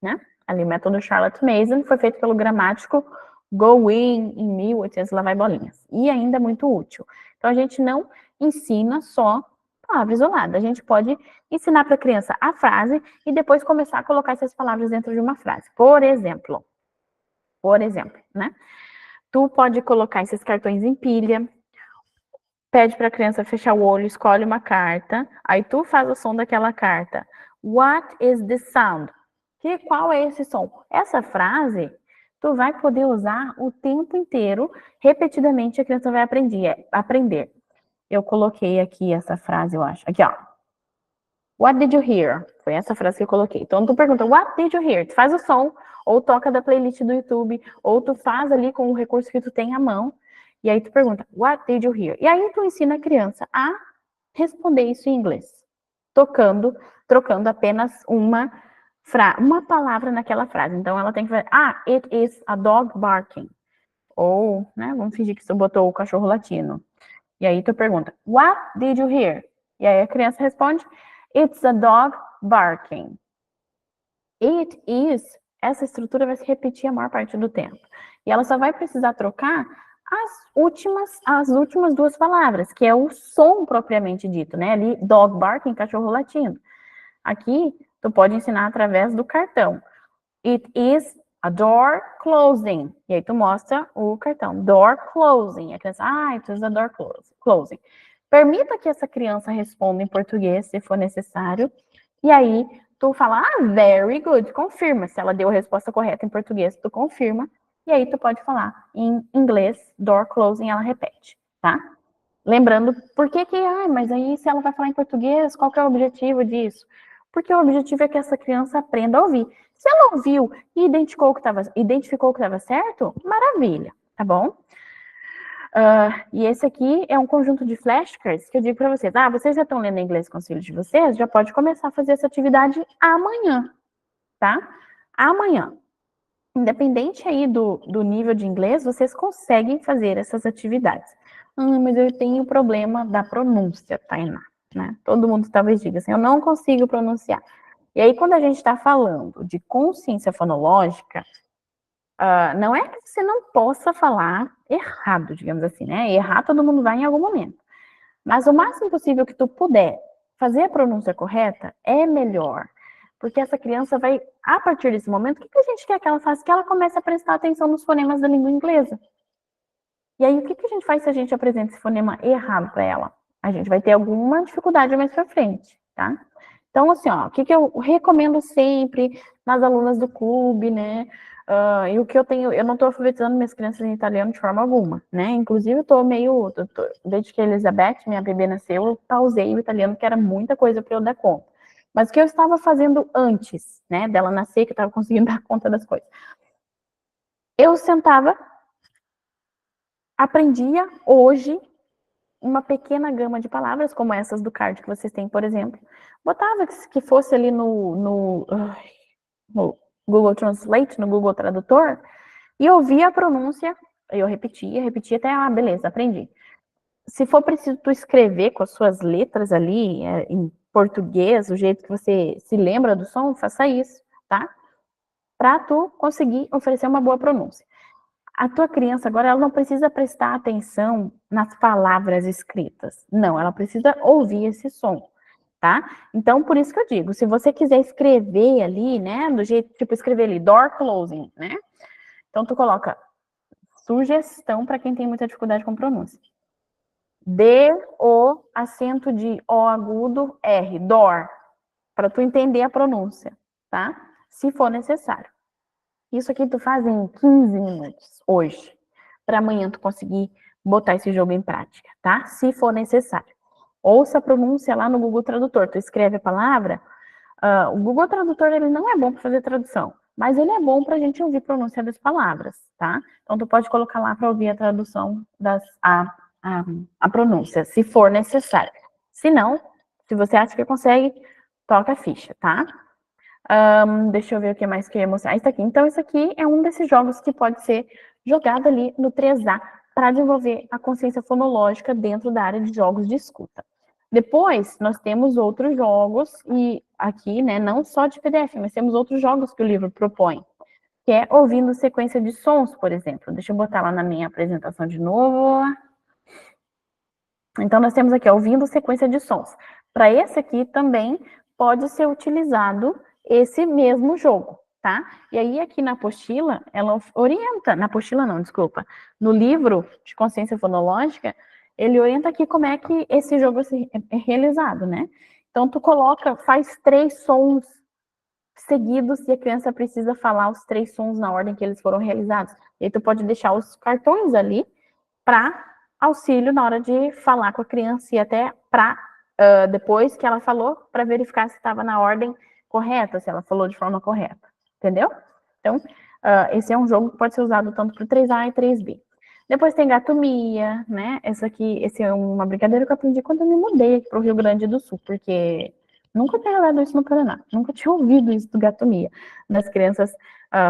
Né? Ali, o método Charlotte Mason foi feito pelo gramático Gowen em 1800, lá vai bolinhas. E ainda é muito útil. Então, a gente não ensina só palavra isolada. A gente pode ensinar para a criança a frase e depois começar a colocar essas palavras dentro de uma frase. Por exemplo, né? Tu pode colocar esses cartões em pilha, pede para a criança fechar o olho, escolhe uma carta, aí tu faz o som daquela carta. What is the sound? Qual é esse som? Essa frase tu vai poder usar o tempo inteiro, repetidamente a criança vai aprender. Eu coloquei aqui essa frase, eu acho. Aqui, ó. What did you hear? Foi essa frase que eu coloquei. Então, tu pergunta, what did you hear? Tu faz o som, ou toca da playlist do YouTube, ou tu faz ali com o recurso que tu tem à mão, e aí tu pergunta, what did you hear? E aí tu ensina a criança a responder isso em inglês, trocando apenas uma palavra naquela frase. Então, ela tem que fazer, it is a dog barking. Ou, né, vamos fingir que tu botou o cachorro latino. E aí tu pergunta, what did you hear? E aí a criança responde, it's a dog barking. It is, essa estrutura vai se repetir a maior parte do tempo. E ela só vai precisar trocar as últimas duas palavras, que é o som propriamente dito, né? Ali, dog barking, cachorro latindo. Aqui, tu pode ensinar através do cartão. It is a door closing. E aí tu mostra o cartão. Door closing. A criança, it is a door closing. Permita que essa criança responda em português, se for necessário. E aí tu fala, very good. Confirma. Se ela deu a resposta correta em português, tu confirma. E aí tu pode falar em inglês, door closing, ela repete, tá? Lembrando, por que mas aí se ela vai falar em português, qual que é o objetivo disso? Porque o objetivo é que essa criança aprenda a ouvir. Se ela ouviu e identificou que estava certo, maravilha, tá bom? E esse aqui é um conjunto de flashcards que eu digo para vocês. Vocês já estão lendo inglês com os filhos de vocês? Já pode começar a fazer essa atividade amanhã, tá? Amanhã. Independente aí do nível de inglês, vocês conseguem fazer essas atividades. Mas eu tenho problema da pronúncia, Tainá, né? Todo mundo talvez diga assim, eu não consigo pronunciar. E aí, quando a gente está falando de consciência fonológica, não é que você não possa falar errado, digamos assim, né? Errar todo mundo vai em algum momento. Mas o máximo possível que tu puder fazer a pronúncia correta é melhor. Porque essa criança vai, a partir desse momento, o que a gente quer que ela faça? Que ela comece a prestar atenção nos fonemas da língua inglesa. E aí, o que a gente faz se a gente apresenta esse fonema errado para ela? A gente vai ter alguma dificuldade mais para frente, tá? Então, assim, ó, o que eu recomendo sempre nas alunas do clube, né? E o que eu não estou alfabetizando minhas crianças em italiano de forma alguma, né? Inclusive, eu tô desde que a Elizabeth, minha bebê, nasceu, eu pausei o italiano, que era muita coisa para eu dar conta. Mas o que eu estava fazendo antes, né, dela nascer, que eu estava conseguindo dar conta das coisas? Eu sentava, aprendia hoje uma pequena gama de palavras, como essas do card que vocês têm, por exemplo. Botava que fosse ali no Google Translate, no Google Tradutor, e ouvia a pronúncia, eu repetia até, beleza, aprendi. Se for preciso tu escrever com as suas letras ali, em português, o jeito que você se lembra do som, faça isso, tá? para tu conseguir oferecer uma boa pronúncia. A tua criança agora, ela não precisa prestar atenção nas palavras escritas. Não, ela precisa ouvir esse som, tá? Então, por isso que eu digo, se você quiser escrever ali, né, do jeito, tipo, escrever ali, door closing, né? Então, tu coloca sugestão para quem tem muita dificuldade com pronúncia. D, O, acento de O agudo, R, door, para tu entender a pronúncia, tá? Se for necessário. Isso aqui tu faz em 15 minutos, hoje, para amanhã tu conseguir botar esse jogo em prática, tá? Se for necessário. Ouça a pronúncia lá no Google Tradutor, tu escreve a palavra, o Google Tradutor, ele não é bom para fazer tradução, mas ele é bom para a gente ouvir a pronúncia das palavras, tá? Então, tu pode colocar lá para ouvir a tradução a pronúncia, se for necessário. Se não, se você acha que consegue, toca a ficha, tá? Deixa eu ver o que mais que eu ia mostrar. Isso aqui. Então, isso aqui é um desses jogos que pode ser jogado ali no 3A para desenvolver a consciência fonológica dentro da área de jogos de escuta. Depois, nós temos outros jogos, e aqui, né, não só de PDF, mas temos outros jogos que o livro propõe, que é ouvindo sequência de sons, por exemplo. Deixa eu botar lá na minha apresentação de novo. Então, nós temos aqui, ouvindo sequência de sons. Para esse aqui também pode ser utilizado esse mesmo jogo, tá? E aí, aqui na apostila, ela orienta, na apostila não, desculpa, no livro de consciência fonológica, ele orienta aqui como é que esse jogo é realizado, né? Então, tu coloca, faz 3 sons seguidos e a criança precisa falar os 3 sons na ordem que eles foram realizados. E aí tu pode deixar os cartões ali para auxílio na hora de falar com a criança e até para, depois que ela falou, para verificar se estava na ordem correta, se ela falou de forma correta, entendeu? Então, esse é um jogo que pode ser usado tanto para o 3A e 3B. Depois tem Gatomia, né? Esse é uma brincadeira que eu aprendi quando eu me mudei aqui para o Rio Grande do Sul, porque nunca tinha lado isso no Paraná, nunca tinha ouvido isso do Gatomia, das crianças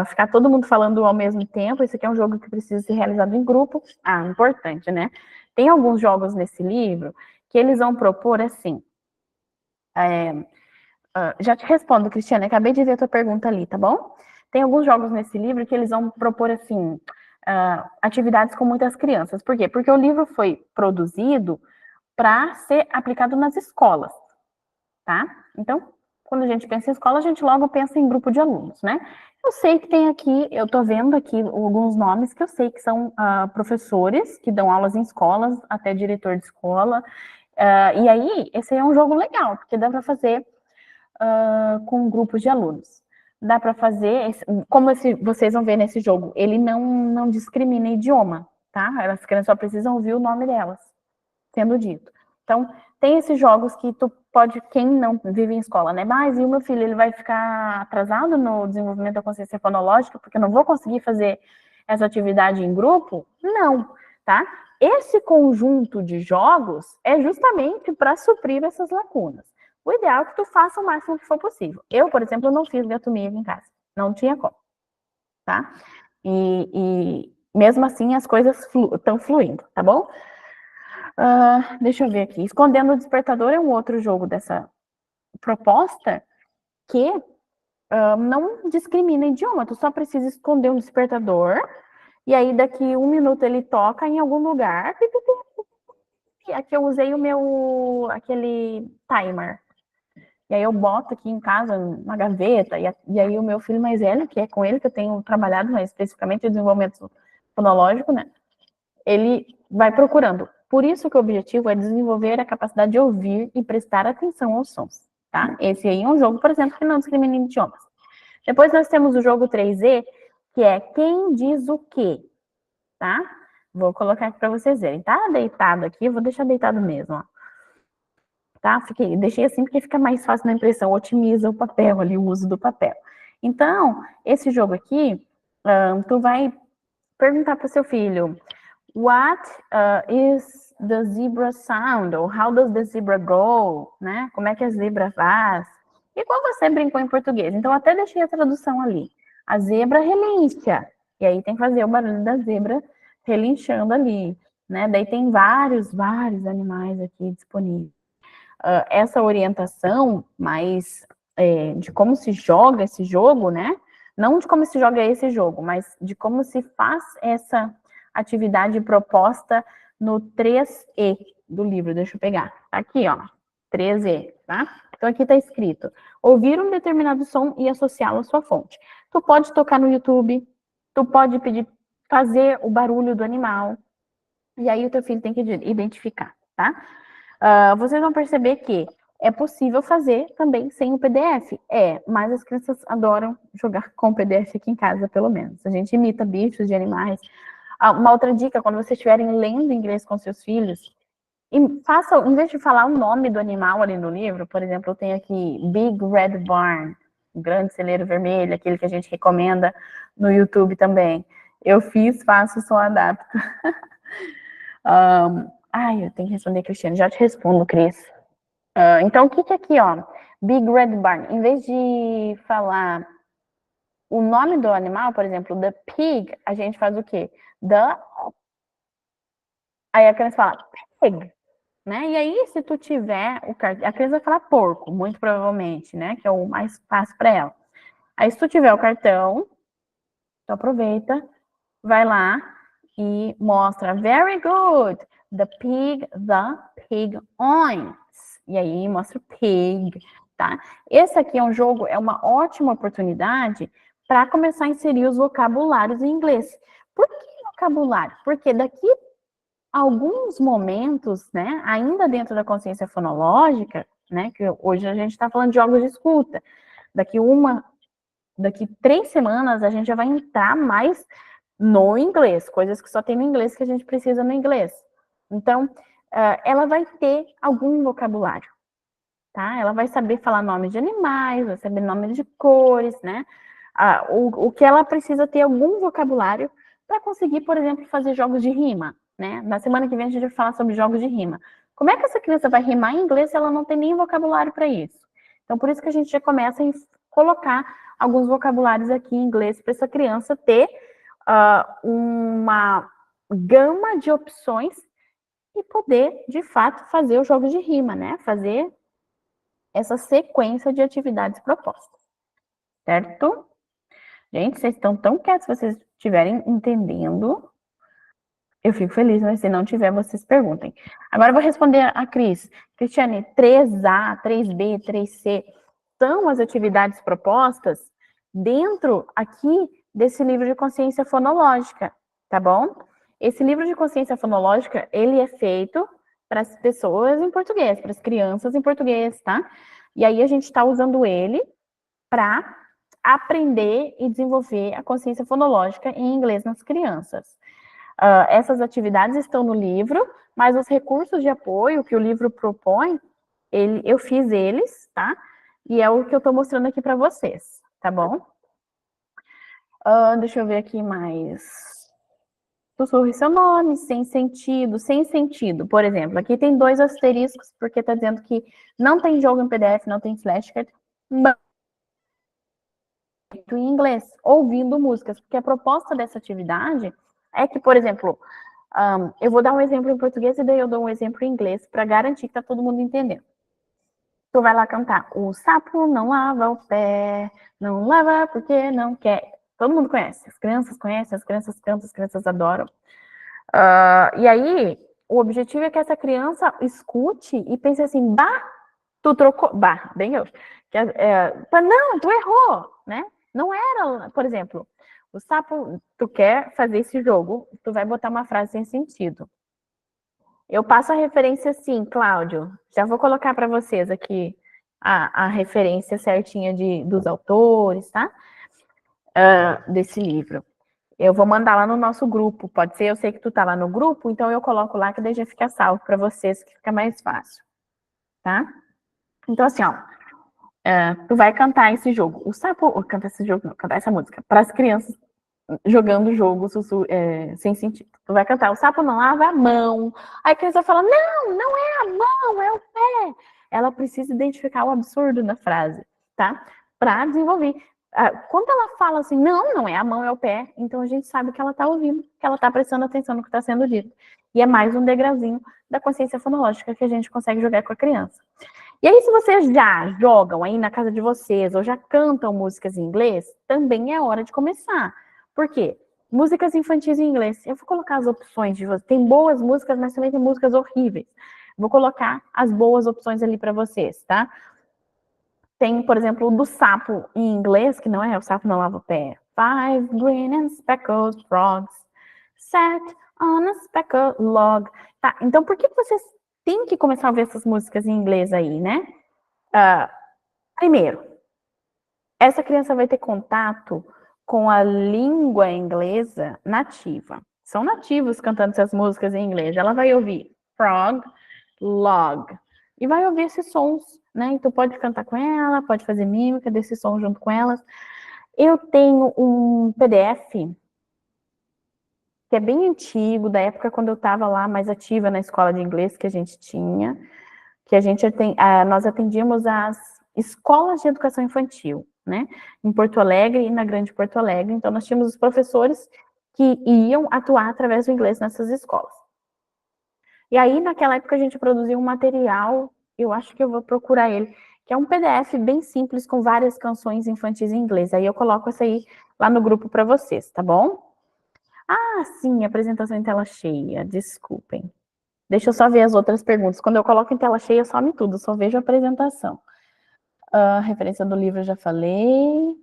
ficar todo mundo falando ao mesmo tempo. Esse aqui é um jogo que precisa ser realizado em grupo. Importante, né? Tem alguns jogos nesse livro que eles vão propor assim. Já te respondo, Cristiane, acabei de ver a tua pergunta ali, tá bom? Tem alguns jogos nesse livro que eles vão propor assim, atividades com muitas crianças. Por quê? Porque o livro foi produzido para ser aplicado nas escolas, tá? Então, quando a gente pensa em escola, a gente logo pensa em grupo de alunos, né? Eu sei que tem aqui, eu tô vendo aqui alguns nomes que eu sei que são professores que dão aulas em escolas, até diretor de escola. E aí, esse é um jogo legal, porque dá para fazer com grupos de alunos. Dá para fazer, como vocês vão ver nesse jogo, ele não discrimina idioma, tá? As crianças só precisam ouvir o nome delas sendo dito. Então, tem esses jogos que tu pode, quem não vive em escola, né? Mas e o meu filho, ele vai ficar atrasado no desenvolvimento da consciência fonológica porque eu não vou conseguir fazer essa atividade em grupo? Não, tá? Esse conjunto de jogos é justamente para suprir essas lacunas. O ideal é que tu faça o máximo que for possível. Eu, por exemplo, não fiz Gatomia em casa. Não tinha como, tá? E mesmo assim, as coisas estão fluindo, tá bom? Deixa eu ver aqui. Escondendo o Despertador é um outro jogo dessa proposta que não discrimina idioma. Tu só precisa esconder um despertador e aí daqui 1 minuto ele toca em algum lugar. Aqui eu usei aquele timer. E aí eu boto aqui em casa, uma gaveta, e aí o meu filho mais velho, que é com ele que eu tenho trabalhado mais especificamente o desenvolvimento fonológico, né? Ele vai procurando. Por isso que o objetivo é desenvolver a capacidade de ouvir e prestar atenção aos sons, tá? Esse aí é um jogo, por exemplo, que não discrimina idiomas. Depois nós temos o jogo 3E, que é quem diz o quê, tá? Vou colocar aqui para vocês verem. Tá deitado aqui, eu vou deixar deitado mesmo, ó. Tá? Deixei assim porque fica mais fácil na impressão, otimiza o papel ali, o uso do papel. Então, esse jogo aqui, tu vai perguntar para o seu filho, what is the zebra sound? Ou how does the zebra go? Né? Como é que a zebra faz? Igual você brincou em português. Então, até deixei a tradução ali. A zebra relincha. E aí tem que fazer o barulho da zebra relinchando ali. Né? Daí tem vários animais aqui disponíveis. Essa orientação mais de como se joga esse jogo, né? Não de como se joga esse jogo, mas de como se faz essa atividade proposta no 3E do livro. Deixa eu pegar. Aqui, ó. 3E, tá? Então, aqui tá escrito: ouvir um determinado som e associá-lo à sua fonte. Tu pode tocar no YouTube, tu pode pedir, fazer o barulho do animal, e aí o teu filho tem que identificar, tá? Vocês vão perceber que é possível fazer também sem o PDF. Mas as crianças adoram jogar com o PDF aqui em casa, pelo menos. A gente imita bichos de animais. Uma outra dica, quando vocês estiverem lendo inglês com seus filhos, em vez de falar o nome do animal ali no livro, por exemplo, eu tenho aqui Big Red Barn, o grande celeiro vermelho, aquele que a gente recomenda no YouTube também. Eu faço, só adapto. Eu tenho que responder, Cristiane. Já te respondo, Cris. Então, o que é aqui, ó? Big Red Barn. Em vez de falar o nome do animal, por exemplo, the pig, a gente faz o quê? Aí a criança fala pig, né? E aí, se tu tiver o cartão, a criança vai falar porco, muito provavelmente, né? Que é o mais fácil para ela. Aí, se tu tiver o cartão, tu aproveita, vai lá e mostra, very good, the pig owns. E aí mostra o pig, tá? Esse aqui é um jogo, é uma ótima oportunidade para começar a inserir os vocabulários em inglês. Por que vocabulário? Porque daqui a alguns momentos, né, ainda dentro da consciência fonológica, né, que hoje a gente está falando de jogos de escuta, daqui 3 semanas a gente já vai entrar mais no inglês, coisas que só tem no inglês que a gente precisa no inglês. Então, ela vai ter algum vocabulário, tá? Ela vai saber falar nomes de animais, vai saber nomes de cores, né? O que ela precisa ter algum vocabulário para conseguir, por exemplo, fazer jogos de rima, né? Na semana que vem a gente vai falar sobre jogos de rima. Como é que essa criança vai rimar em inglês se ela não tem nem vocabulário para isso? Então, por isso que a gente já começa a colocar alguns vocabulários aqui em inglês para essa criança ter uma gama de opções e poder, de fato, fazer os jogos de rima, né? Fazer essa sequência de atividades propostas, certo? Gente, vocês estão tão quietos, se vocês estiverem entendendo, eu fico feliz, mas se não tiver, vocês perguntem. Agora eu vou responder a Cris. Cristiane, 3A, 3B, 3C, são as atividades propostas dentro aqui desse livro de consciência fonológica, tá bom? Esse livro de consciência fonológica, ele é feito para as pessoas em português, para as crianças em português, tá? E aí a gente está usando ele para aprender e desenvolver a consciência fonológica em inglês nas crianças. Essas atividades estão no livro, mas os recursos de apoio que o livro propõe, eu fiz eles, tá? E é o que eu estou mostrando aqui para vocês, tá bom? Deixa eu ver aqui mais. Sussurre seu nome, sem sentido, sem sentido. Por exemplo, aqui tem 2 asteriscos, porque está dizendo que não tem jogo em PDF, não tem flashcard, mas em inglês, ouvindo músicas, porque a proposta dessa atividade é que, por exemplo, eu vou dar um exemplo em português e daí eu dou um exemplo em inglês para garantir que tá todo mundo entendendo. Tu vai lá cantar: o sapo não lava o pé, não lava porque não quer. Todo mundo conhece, as crianças conhecem, as crianças cantam, as crianças adoram. E aí, o objetivo é que essa criança escute e pense assim: bah, tu trocou, bah, bem eu. Não, tu errou, né? Não era, por exemplo, o sapo, tu quer fazer esse jogo, tu vai botar uma frase sem sentido. Eu passo a referência assim, Cláudio, já vou colocar para vocês aqui a referência certinha dos autores, tá? Desse livro. Eu vou mandar lá no nosso grupo, pode ser? Eu sei que tu tá lá no grupo, então eu coloco lá que daí já fica salvo para vocês, que fica mais fácil, tá? Então assim, ó, tu vai cantar esse jogo. O sapo, cantar esse jogo, não, cantar essa música para as crianças jogando jogo sem sentido. Tu vai cantar: o sapo não lava a mão. Aí a criança fala: não, não é a mão, é o pé. Ela precisa identificar o absurdo na frase, tá? Para desenvolver. Quando ela fala assim: não, não é a mão, é o pé, então a gente sabe que ela está ouvindo, que ela está prestando atenção no que está sendo dito. E é mais um degrauzinho da consciência fonológica que a gente consegue jogar com a criança. E aí, se vocês já jogam aí na casa de vocês ou já cantam músicas em inglês, também é hora de começar. Por quê? Músicas infantis em inglês. Eu vou colocar as opções de vocês. Tem boas músicas, mas também tem músicas horríveis. Vou colocar as boas opções ali para vocês, tá? Tem, por exemplo, o do sapo em inglês, que não é o sapo não lava o pé. Five green and speckled frogs sat on a speckled log. Tá, então por que vocês têm que começar a ver essas músicas em inglês aí, né? Primeiro, essa criança vai ter contato com a língua inglesa nativa. São nativos cantando essas músicas em inglês. Ela vai ouvir frog, log, e vai ouvir esses sons, né? Então pode cantar com ela, pode fazer mímica desse som junto com elas. Eu tenho um PDF que é bem antigo, da época quando eu estava lá mais ativa na escola de inglês que a gente tinha, que nós atendíamos as escolas de educação infantil, né? Em Porto Alegre e na Grande Porto Alegre. Então, nós tínhamos os professores que iam atuar através do inglês nessas escolas. E aí, naquela época, a gente produziu um material, eu acho que eu vou procurar ele, que é um PDF bem simples com várias canções infantis em inglês. Aí eu coloco essa aí lá no grupo para vocês, tá bom? Ah, sim, apresentação em tela cheia, desculpem. Deixa eu só ver as outras perguntas. Quando eu coloco em tela cheia, some tudo, só vejo a apresentação. Referência do livro eu já falei.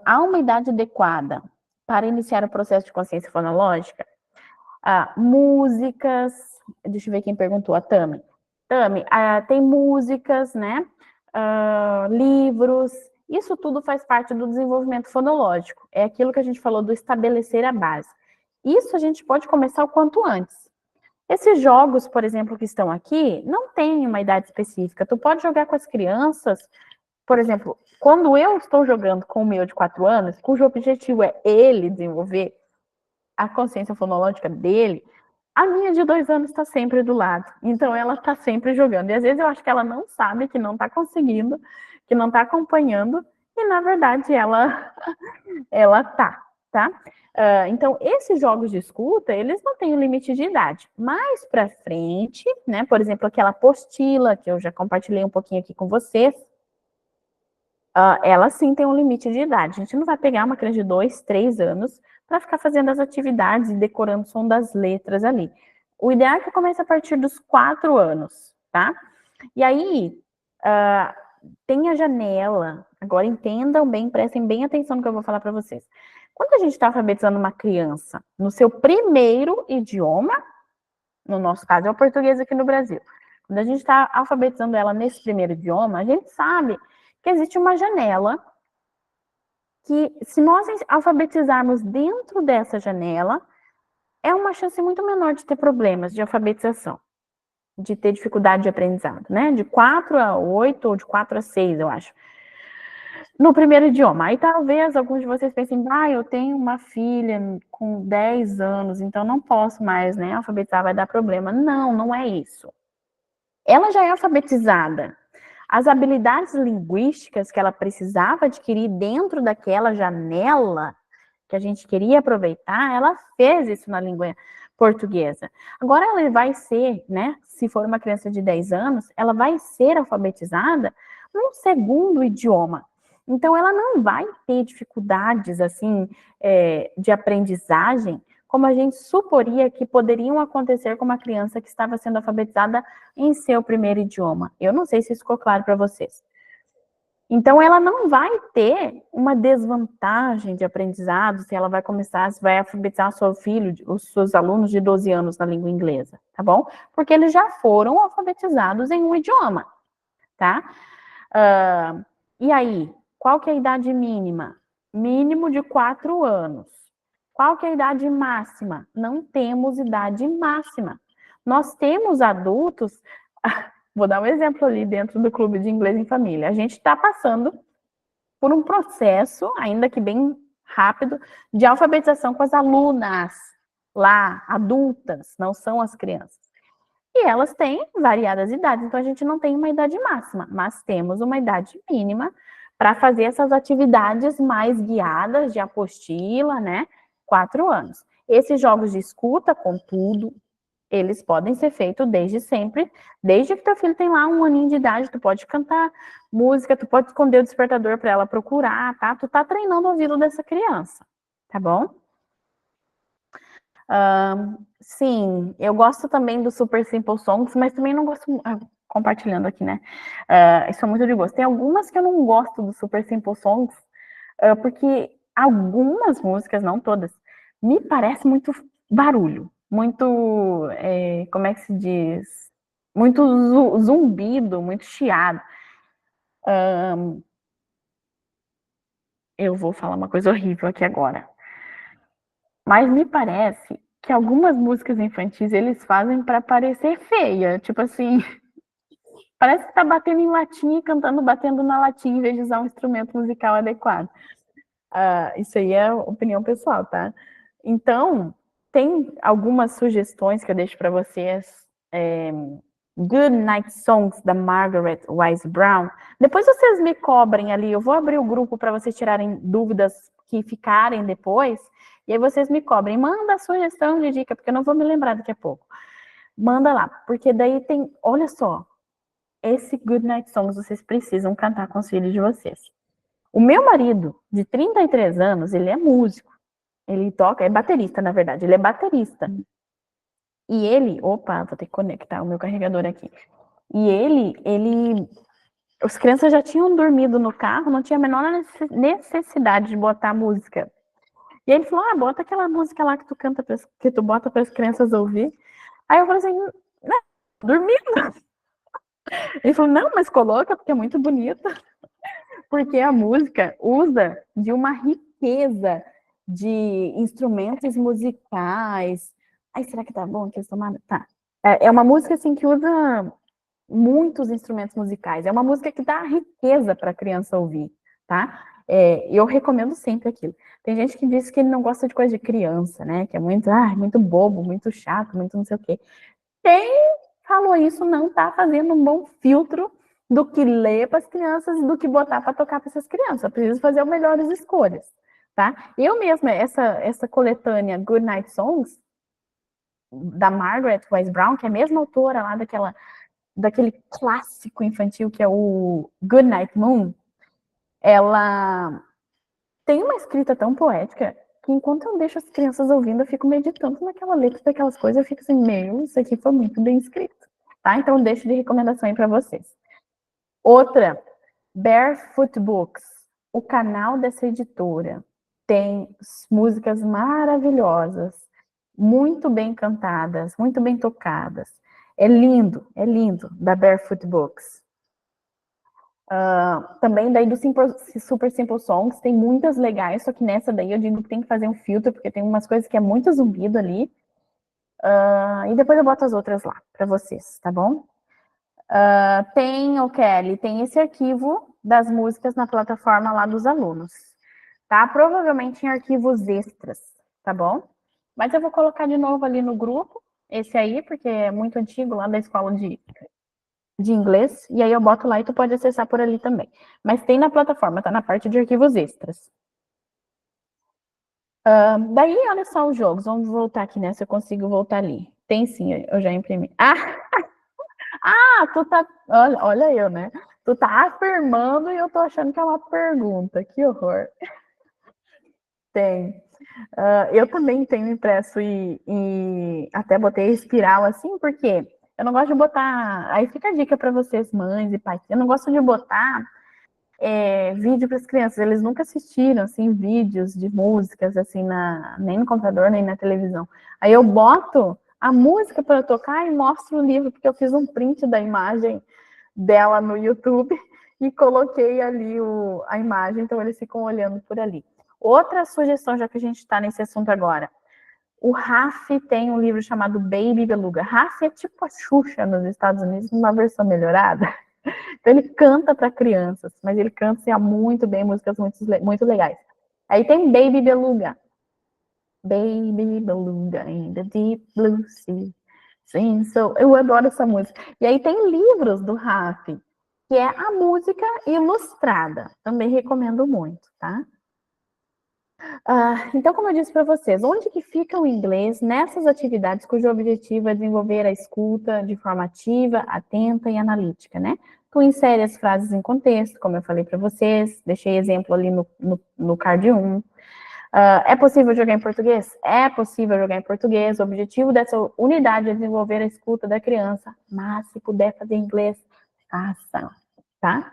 Há uma idade adequada para iniciar o processo de consciência fonológica? Músicas, deixa eu ver quem perguntou, a Tami. Tami, tem músicas, né? Livros, isso tudo faz parte do desenvolvimento fonológico. É aquilo que a gente falou do estabelecer a base. Isso a gente pode começar o quanto antes. Esses jogos, por exemplo, que estão aqui, não tem uma idade específica. Tu pode jogar com as crianças, por exemplo, quando eu estou jogando com o meu de 4 anos, cujo objetivo é ele desenvolver a consciência fonológica dele, a minha de 2 anos está sempre do lado. Então, ela está sempre jogando. E às vezes eu acho que ela não sabe, que não está conseguindo, que não está acompanhando, e na verdade ela tá? Então, esses jogos de escuta, eles não têm um limite de idade. Mais para frente, né? Por exemplo, aquela apostila que eu já compartilhei um pouquinho aqui com vocês, ela sim tem um limite de idade. A gente não vai pegar uma criança de 2, 3 anos para ficar fazendo as atividades e decorando o som das letras ali. O ideal é que comece a partir dos 4 anos, tá? E aí, tem a janela. Agora entendam bem, prestem bem atenção no que eu vou falar para vocês. Quando a gente está alfabetizando uma criança no seu primeiro idioma, no nosso caso é o português aqui no Brasil. Quando a gente está alfabetizando ela nesse primeiro idioma, a gente sabe que existe uma janela que, se nós alfabetizarmos dentro dessa janela, é uma chance muito menor de ter problemas de alfabetização, de ter dificuldade de aprendizado, né? De 4 a 8 ou de 4 a 6, eu acho. No primeiro idioma. Aí talvez alguns de vocês pensem, eu tenho uma filha com 10 anos, então não posso mais, né, alfabetizar, vai dar problema. Não, não é isso. Ela já é alfabetizada. As habilidades linguísticas que ela precisava adquirir dentro daquela janela que a gente queria aproveitar, ela fez isso na língua portuguesa. Agora ela vai ser, né, se for uma criança de 10 anos, ela vai ser alfabetizada num segundo idioma. Então ela não vai ter dificuldades assim de aprendizagem como a gente suporia que poderiam acontecer com uma criança que estava sendo alfabetizada em seu primeiro idioma. Eu não sei se isso ficou claro para vocês. Então, ela não vai ter uma desvantagem de aprendizado se ela vai começar, se vai alfabetizar seu filho, os seus alunos de 12 anos na língua inglesa, tá bom? Porque eles já foram alfabetizados em um idioma, tá? E aí, qual que é a idade mínima? Mínimo de 4 anos. Qual que é a idade máxima? Não temos idade máxima. Nós temos adultos, vou dar um exemplo ali dentro do Clube de Inglês em Família. A gente está passando por um processo, ainda que bem rápido, de alfabetização com as alunas lá, adultas, não são as crianças. E elas têm variadas idades, então a gente não tem uma idade máxima, mas temos uma idade mínima para fazer essas atividades mais guiadas de apostila, né? 4 anos. Esses jogos de escuta, contudo, Eles podem ser feitos desde sempre, desde que teu filho tem lá 1 aninho de idade, tu pode cantar música, tu pode esconder o despertador para ela procurar, tá? Tu tá treinando o ouvido dessa criança, tá bom? Sim, eu gosto também do Super Simple Songs, mas também não gosto, compartilhando aqui, né? Isso é muito de gosto. Tem algumas que eu não gosto do Super Simple Songs, porque algumas músicas, não todas, me parece muito barulho, muito, como é que se diz? Muito zumbido, muito chiado. Eu vou falar uma coisa horrível aqui agora. Mas me parece que algumas músicas infantis eles fazem para parecer feia. Tipo assim, parece que tá batendo em latinha e cantando batendo na latinha em vez de usar um instrumento musical adequado. Isso aí é opinião pessoal, tá? Então, tem algumas sugestões que eu deixo para vocês. Good Night Songs, da Margaret Wise Brown. Depois vocês me cobrem ali, eu vou abrir o grupo para vocês tirarem dúvidas que ficarem depois, e aí vocês me cobrem. Manda a sugestão de dica, porque eu não vou me lembrar daqui a pouco. Manda lá, porque daí tem, olha só, esse Good Night Songs vocês precisam cantar com os filhos de vocês. O meu marido, de 33 anos, ele é músico. Ele toca, é baterista, na verdade, ele é baterista. E ele, opa, vou ter que conectar o meu carregador aqui. E as crianças já tinham dormido no carro, não tinha a menor necessidade de botar música. E aí ele falou, bota aquela música lá que tu canta, que tu bota para as crianças ouvir. Aí eu falei assim, não, dormindo. Ele falou, não, mas coloca, porque é muito bonita. Porque a música usa de uma riqueza de instrumentos musicais. Ai, será que tá bom aqui as tomadas? Tá. É uma música assim que usa muitos instrumentos musicais. É uma música que dá riqueza para a criança ouvir, tá? Eu recomendo sempre aquilo. Tem gente que diz que ele não gosta de coisa de criança, né? Que é muito bobo, muito chato, muito não sei o quê. Quem falou isso não está fazendo um bom filtro do que ler para as crianças e do que botar para tocar para essas crianças. Preciso fazer as melhores escolhas, tá? Eu mesma, essa coletânea Good Night Songs, da Margaret Wise Brown, que é a mesma autora lá daquele clássico infantil que é o Good Night Moon, ela tem uma escrita tão poética que enquanto eu deixo as crianças ouvindo, eu fico meditando naquela letra daquelas coisas, eu fico assim, isso aqui foi muito bem escrito, tá? Então deixo de recomendação aí para vocês. Outra, Barefoot Books, o canal dessa editora tem músicas maravilhosas, muito bem cantadas, muito bem tocadas. É lindo, da Barefoot Books. Também daí do Super Simple Songs, tem muitas legais, só que nessa daí eu digo que tem que fazer um filtro, porque tem umas coisas que é muito zumbido ali. E depois eu boto as outras lá para vocês, tá bom? Tem, o Kelly, tem esse arquivo das músicas na plataforma lá dos alunos, tá? Provavelmente em arquivos extras, tá bom? Mas eu vou colocar de novo ali no grupo, esse aí, porque é muito antigo, lá da escola de inglês, e aí eu boto lá e tu pode acessar por ali também. Mas tem na plataforma, tá na parte de arquivos extras. Daí, olha só os jogos, vamos voltar aqui, né? Se eu consigo voltar ali. Tem sim, eu já imprimi. Tu tá. Olha eu, né? Tu tá afirmando e eu tô achando que é uma pergunta. Que horror. Tem. Eu também tenho impresso e até botei espiral assim, porque eu não gosto de botar. Aí fica a dica para vocês, mães e pais. Eu não gosto de botar vídeo para as crianças. Eles nunca assistiram assim vídeos de músicas assim nem no computador nem na televisão. Aí eu boto a música para tocar e mostro o livro porque eu fiz um print da imagem dela no YouTube e coloquei ali a imagem, então eles ficam olhando por ali. Outra sugestão, já que a gente está nesse assunto agora, o Raf tem um livro chamado Baby Beluga. Raf é tipo a Xuxa nos Estados Unidos, numa versão melhorada. Então ele canta para crianças, mas ele canta assim, muito bem, músicas muito legais. Aí tem Baby Beluga. Baby Beluga in the deep blue sea. Sim, eu adoro essa música. E aí tem livros do Raf, que é a música ilustrada. Também recomendo muito, tá? Então, como eu disse para vocês, onde que fica o inglês nessas atividades cujo objetivo é desenvolver a escuta de forma ativa, atenta e analítica, né? Tu insere as frases em contexto, como eu falei para vocês, deixei exemplo ali no card 1. É possível jogar em português? É possível jogar em português. O objetivo dessa unidade é desenvolver a escuta da criança, mas se puder fazer inglês, faça, tá?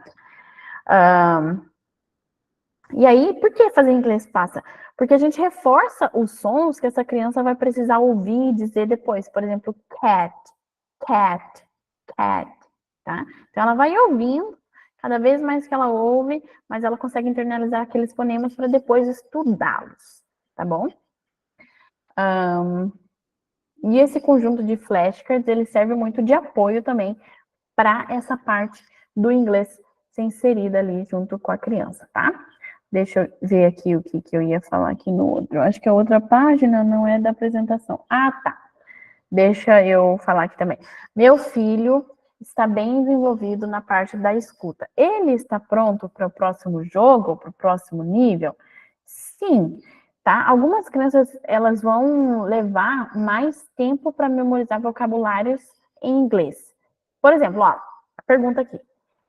E aí, por que fazer inglês passa? Porque a gente reforça os sons que essa criança vai precisar ouvir e dizer depois. Por exemplo, cat, cat, cat, tá? Então, ela vai ouvindo, cada vez mais que ela ouve, mas ela consegue internalizar aqueles fonemas para depois estudá-los, tá bom? E esse conjunto de flashcards, ele serve muito de apoio também para essa parte do inglês ser inserida ali junto com a criança, tá? Deixa eu ver aqui o que eu ia falar aqui no outro. Eu acho que a outra página não é da apresentação. Ah, tá. Deixa eu falar aqui também. Meu filho está bem desenvolvido na parte da escuta. Ele está pronto para o próximo jogo, para o próximo nível? Sim, tá? Algumas crianças, elas vão levar mais tempo para memorizar vocabulários em inglês. Por exemplo, ó, a pergunta aqui.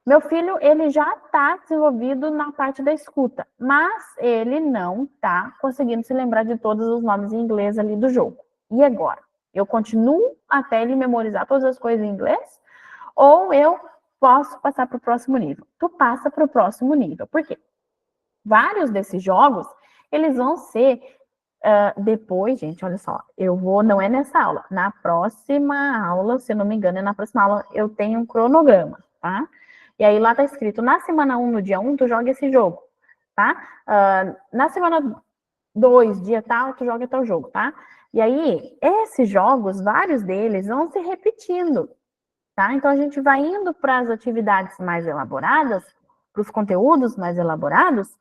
Meu filho, ele já está desenvolvido na parte da escuta, mas ele não está conseguindo se lembrar de todos os nomes em inglês ali do jogo. E agora? Eu continuo até ele memorizar todas as coisas em inglês? Ou eu posso passar para o próximo nível? Tu passa para o próximo nível. Por quê? Vários desses jogos, eles vão ser depois, gente, olha só, eu vou, não é nessa aula, na próxima aula, se eu não me engano, é na próxima aula, eu tenho um cronograma, tá? E aí lá tá escrito, na semana 1, no dia 1, tu joga esse jogo, tá? Na semana 2, dia tal, tu joga tal jogo, tá? E aí, esses jogos, vários deles, vão se repetindo, tá? Então, a gente vai indo para as atividades mais elaboradas, para os conteúdos mais elaborados,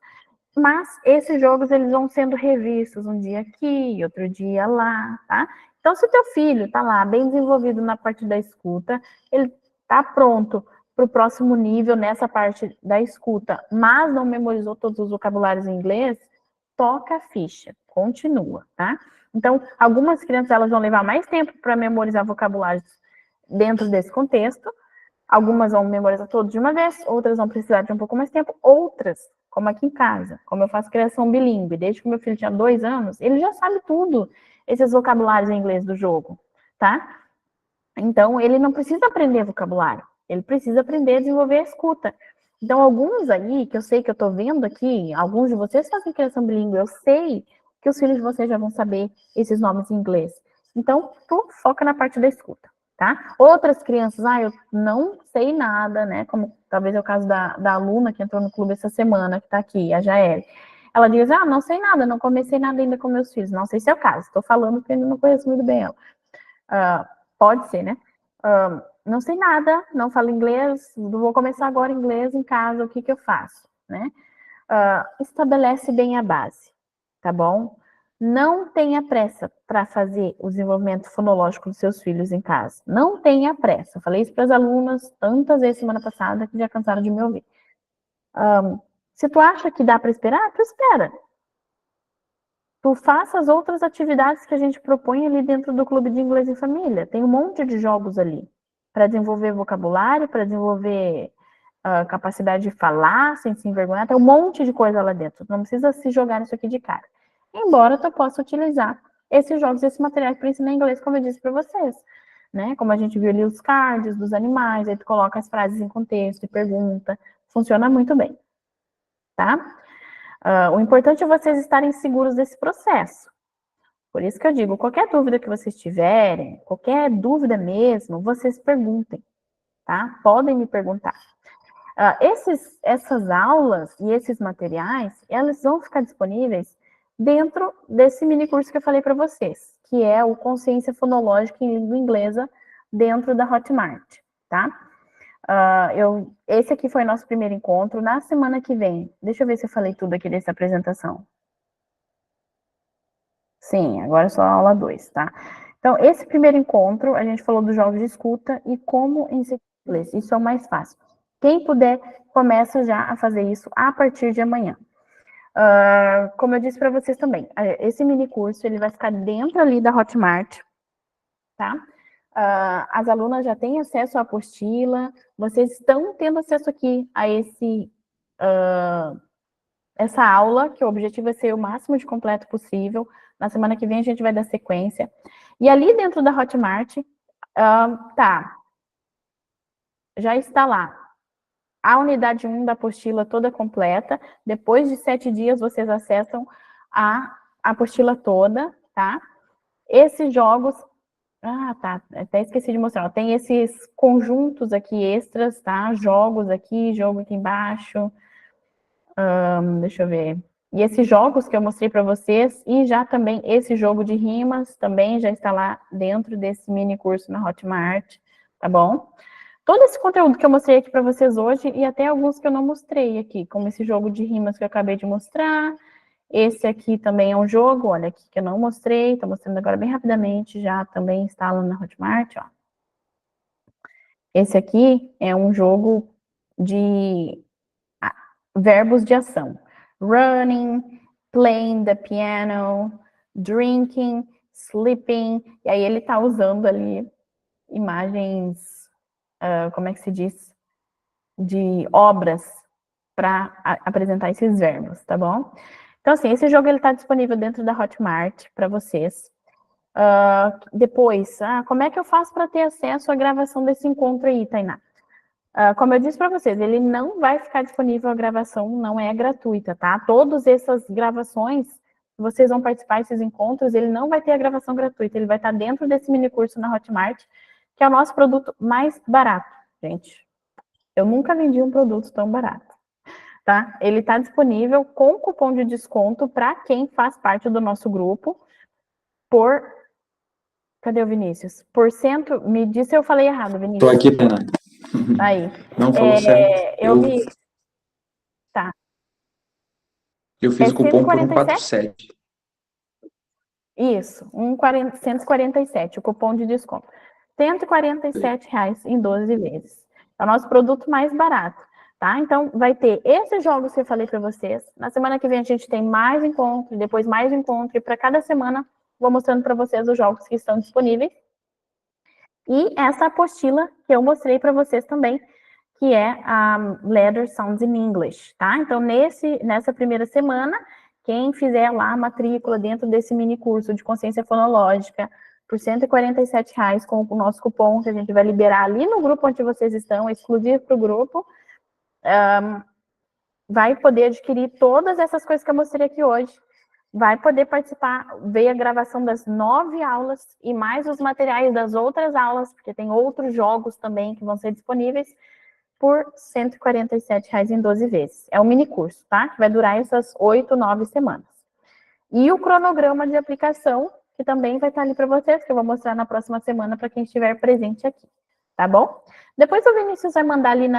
mas esses jogos, eles vão sendo revistos um dia aqui, outro dia lá, tá? Então, se o teu filho tá lá, bem desenvolvido na parte da escuta, ele tá pronto para o próximo nível nessa parte da escuta, mas não memorizou todos os vocabulários em inglês, toca a ficha, continua, tá? Então, algumas crianças, elas vão levar mais tempo para memorizar vocabulários dentro desse contexto, algumas vão memorizar todos de uma vez, outras vão precisar de um pouco mais tempo, outras, como aqui em casa, como eu faço criação bilíngue, desde que meu filho tinha 2 anos, ele já sabe tudo, esses vocabulários em inglês do jogo, tá? Então, ele não precisa aprender vocabulário, ele precisa aprender a desenvolver a escuta. Então, alguns aí, que eu sei que eu estou vendo aqui, alguns de vocês fazem criação bilíngue, eu sei que os filhos de vocês já vão saber esses nomes em inglês. Então, tu foca na parte da escuta, tá? Outras crianças, eu não sei nada, né? Como talvez é o caso da aluna que entrou no clube essa semana, que está aqui, a Jael. Ela diz, não sei nada, não comecei nada ainda com meus filhos. Não sei se é o caso, estou falando porque ainda não conheço muito bem ela. Pode ser, né? Não sei nada, não falo inglês, vou começar agora inglês em casa, o que eu faço, né? Estabelece bem a base, tá bom? Não tenha pressa para fazer o desenvolvimento fonológico dos seus filhos em casa. Não tenha pressa. Eu falei isso para as alunas tantas vezes semana passada que já cansaram de me ouvir. Se tu acha que dá para esperar, tu espera. Tu faça as outras atividades que a gente propõe ali dentro do Clube de Inglês em Família. Tem um monte de jogos ali para desenvolver vocabulário, para desenvolver capacidade de falar sem se envergonhar. Tem um monte de coisa lá dentro. Não precisa se jogar nisso aqui de cara. Embora tu possa utilizar esses jogos, esses materiais para ensinar inglês, como eu disse para vocês. Né? Como a gente viu ali os cards dos animais, aí tu coloca as frases em contexto e pergunta. Funciona muito bem. Tá? O importante é vocês estarem seguros desse processo. Por isso que eu digo, qualquer dúvida que vocês tiverem, qualquer dúvida mesmo, vocês perguntem, tá? Podem me perguntar. Essas aulas e esses materiais, elas vão ficar disponíveis dentro desse mini curso que eu falei para vocês, que é o Consciência Fonológica em Língua Inglesa dentro da Hotmart, tá? Esse aqui foi nosso primeiro encontro. Na semana que vem, deixa eu ver se eu falei tudo aqui dessa apresentação. Sim, agora é só a aula 2, tá? Então, esse primeiro encontro, a gente falou dos jogos de escuta e como ensinar inglês. Isso é o mais fácil. Quem puder, começa já a fazer isso a partir de amanhã. Como eu disse para vocês também, esse mini curso ele vai ficar dentro ali da Hotmart, tá? As alunas já têm acesso à apostila, vocês estão tendo acesso aqui a essa aula, que o objetivo é ser o máximo de completo possível. Na semana que vem a gente vai dar sequência. E ali dentro da Hotmart, já está lá a unidade 1 da apostila toda completa. Depois de 7 dias, vocês acessam a apostila toda, tá? Esses jogos... tá. Até esqueci de mostrar. Tem esses conjuntos aqui extras, tá? Jogos aqui, jogo aqui embaixo. Deixa eu ver. E esses jogos que eu mostrei para vocês, e já também esse jogo de rimas, também já está lá dentro desse mini curso na Hotmart, tá bom? Todo esse conteúdo que eu mostrei aqui para vocês hoje, e até alguns que eu não mostrei aqui, como esse jogo de rimas que eu acabei de mostrar, esse aqui também é um jogo, olha aqui, que eu não mostrei, estou mostrando agora bem rapidamente, já também está lá na Hotmart, ó. Esse aqui é um jogo de verbos de ação. Running, playing the piano, drinking, sleeping, e aí ele está usando ali imagens, como é que se diz? De obras para apresentar esses verbos, tá bom? Então, assim, esse jogo ele está disponível dentro da Hotmart para vocês. Depois, como é que eu faço para ter acesso à gravação desse encontro aí, Tainá? Como eu disse para vocês, ele não vai ficar disponível, a gravação não é gratuita, tá? Todas essas gravações, vocês vão participar desses encontros, ele não vai ter a gravação gratuita, ele vai estar dentro desse mini curso na Hotmart, que é o nosso produto mais barato, gente. Eu nunca vendi um produto tão barato, tá? Ele está disponível com cupom de desconto para quem faz parte do nosso grupo por... Cadê o Vinícius? Porcento, me disse se eu falei errado, Vinícius. Estou aqui, Tainá. Aí. Não, falou certo. Tá. Eu fiz o cupom por 147. Isso, 147, o cupom de desconto. R$147 em 12 vezes. É o nosso produto mais barato, tá? Então, vai ter esses jogos que eu falei para vocês. Na semana que vem a gente tem mais encontro, depois mais encontro, e para cada semana vou mostrando para vocês os jogos que estão disponíveis. E essa apostila que eu mostrei para vocês também, que é a Letter Sounds in English, tá? Então, nessa primeira semana, quem fizer lá a matrícula dentro desse mini curso de consciência fonológica, por R$147 com o nosso cupom, que a gente vai liberar ali no grupo onde vocês estão, exclusivo para o grupo, vai poder adquirir todas essas coisas que eu mostrei aqui hoje, vai poder participar, ver a gravação das 9 aulas e mais os materiais das outras aulas, porque tem outros jogos também que vão ser disponíveis, por R$147 em 12 vezes. É um mini curso, tá? Que vai durar essas 8, 9 semanas. E o cronograma de aplicação, que também vai estar ali para vocês, que eu vou mostrar na próxima semana para quem estiver presente aqui, tá bom? Depois o Vinícius vai mandar ali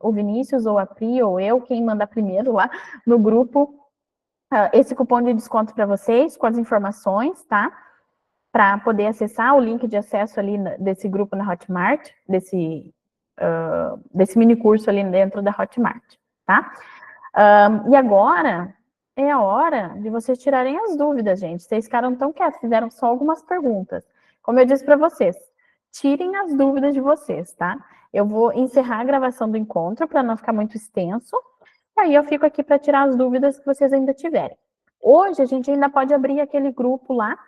o Vinícius, ou a Pri, ou eu, quem mandar primeiro lá no grupo, esse cupom de desconto para vocês, com as informações, tá? Para poder acessar o link de acesso ali desse grupo na Hotmart, desse mini curso ali dentro da Hotmart, tá? E agora é a hora de vocês tirarem as dúvidas, gente. Vocês ficaram tão quietos, fizeram só algumas perguntas. Como eu disse para vocês, tirem as dúvidas de vocês, tá? Eu vou encerrar a gravação do encontro para não ficar muito extenso. E aí eu fico aqui para tirar as dúvidas que vocês ainda tiverem. Hoje a gente ainda pode abrir aquele grupo lá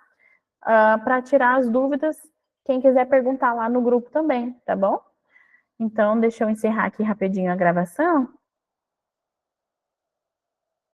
para tirar as dúvidas. Quem quiser perguntar lá no grupo também, tá bom? Então, deixa eu encerrar aqui rapidinho a gravação.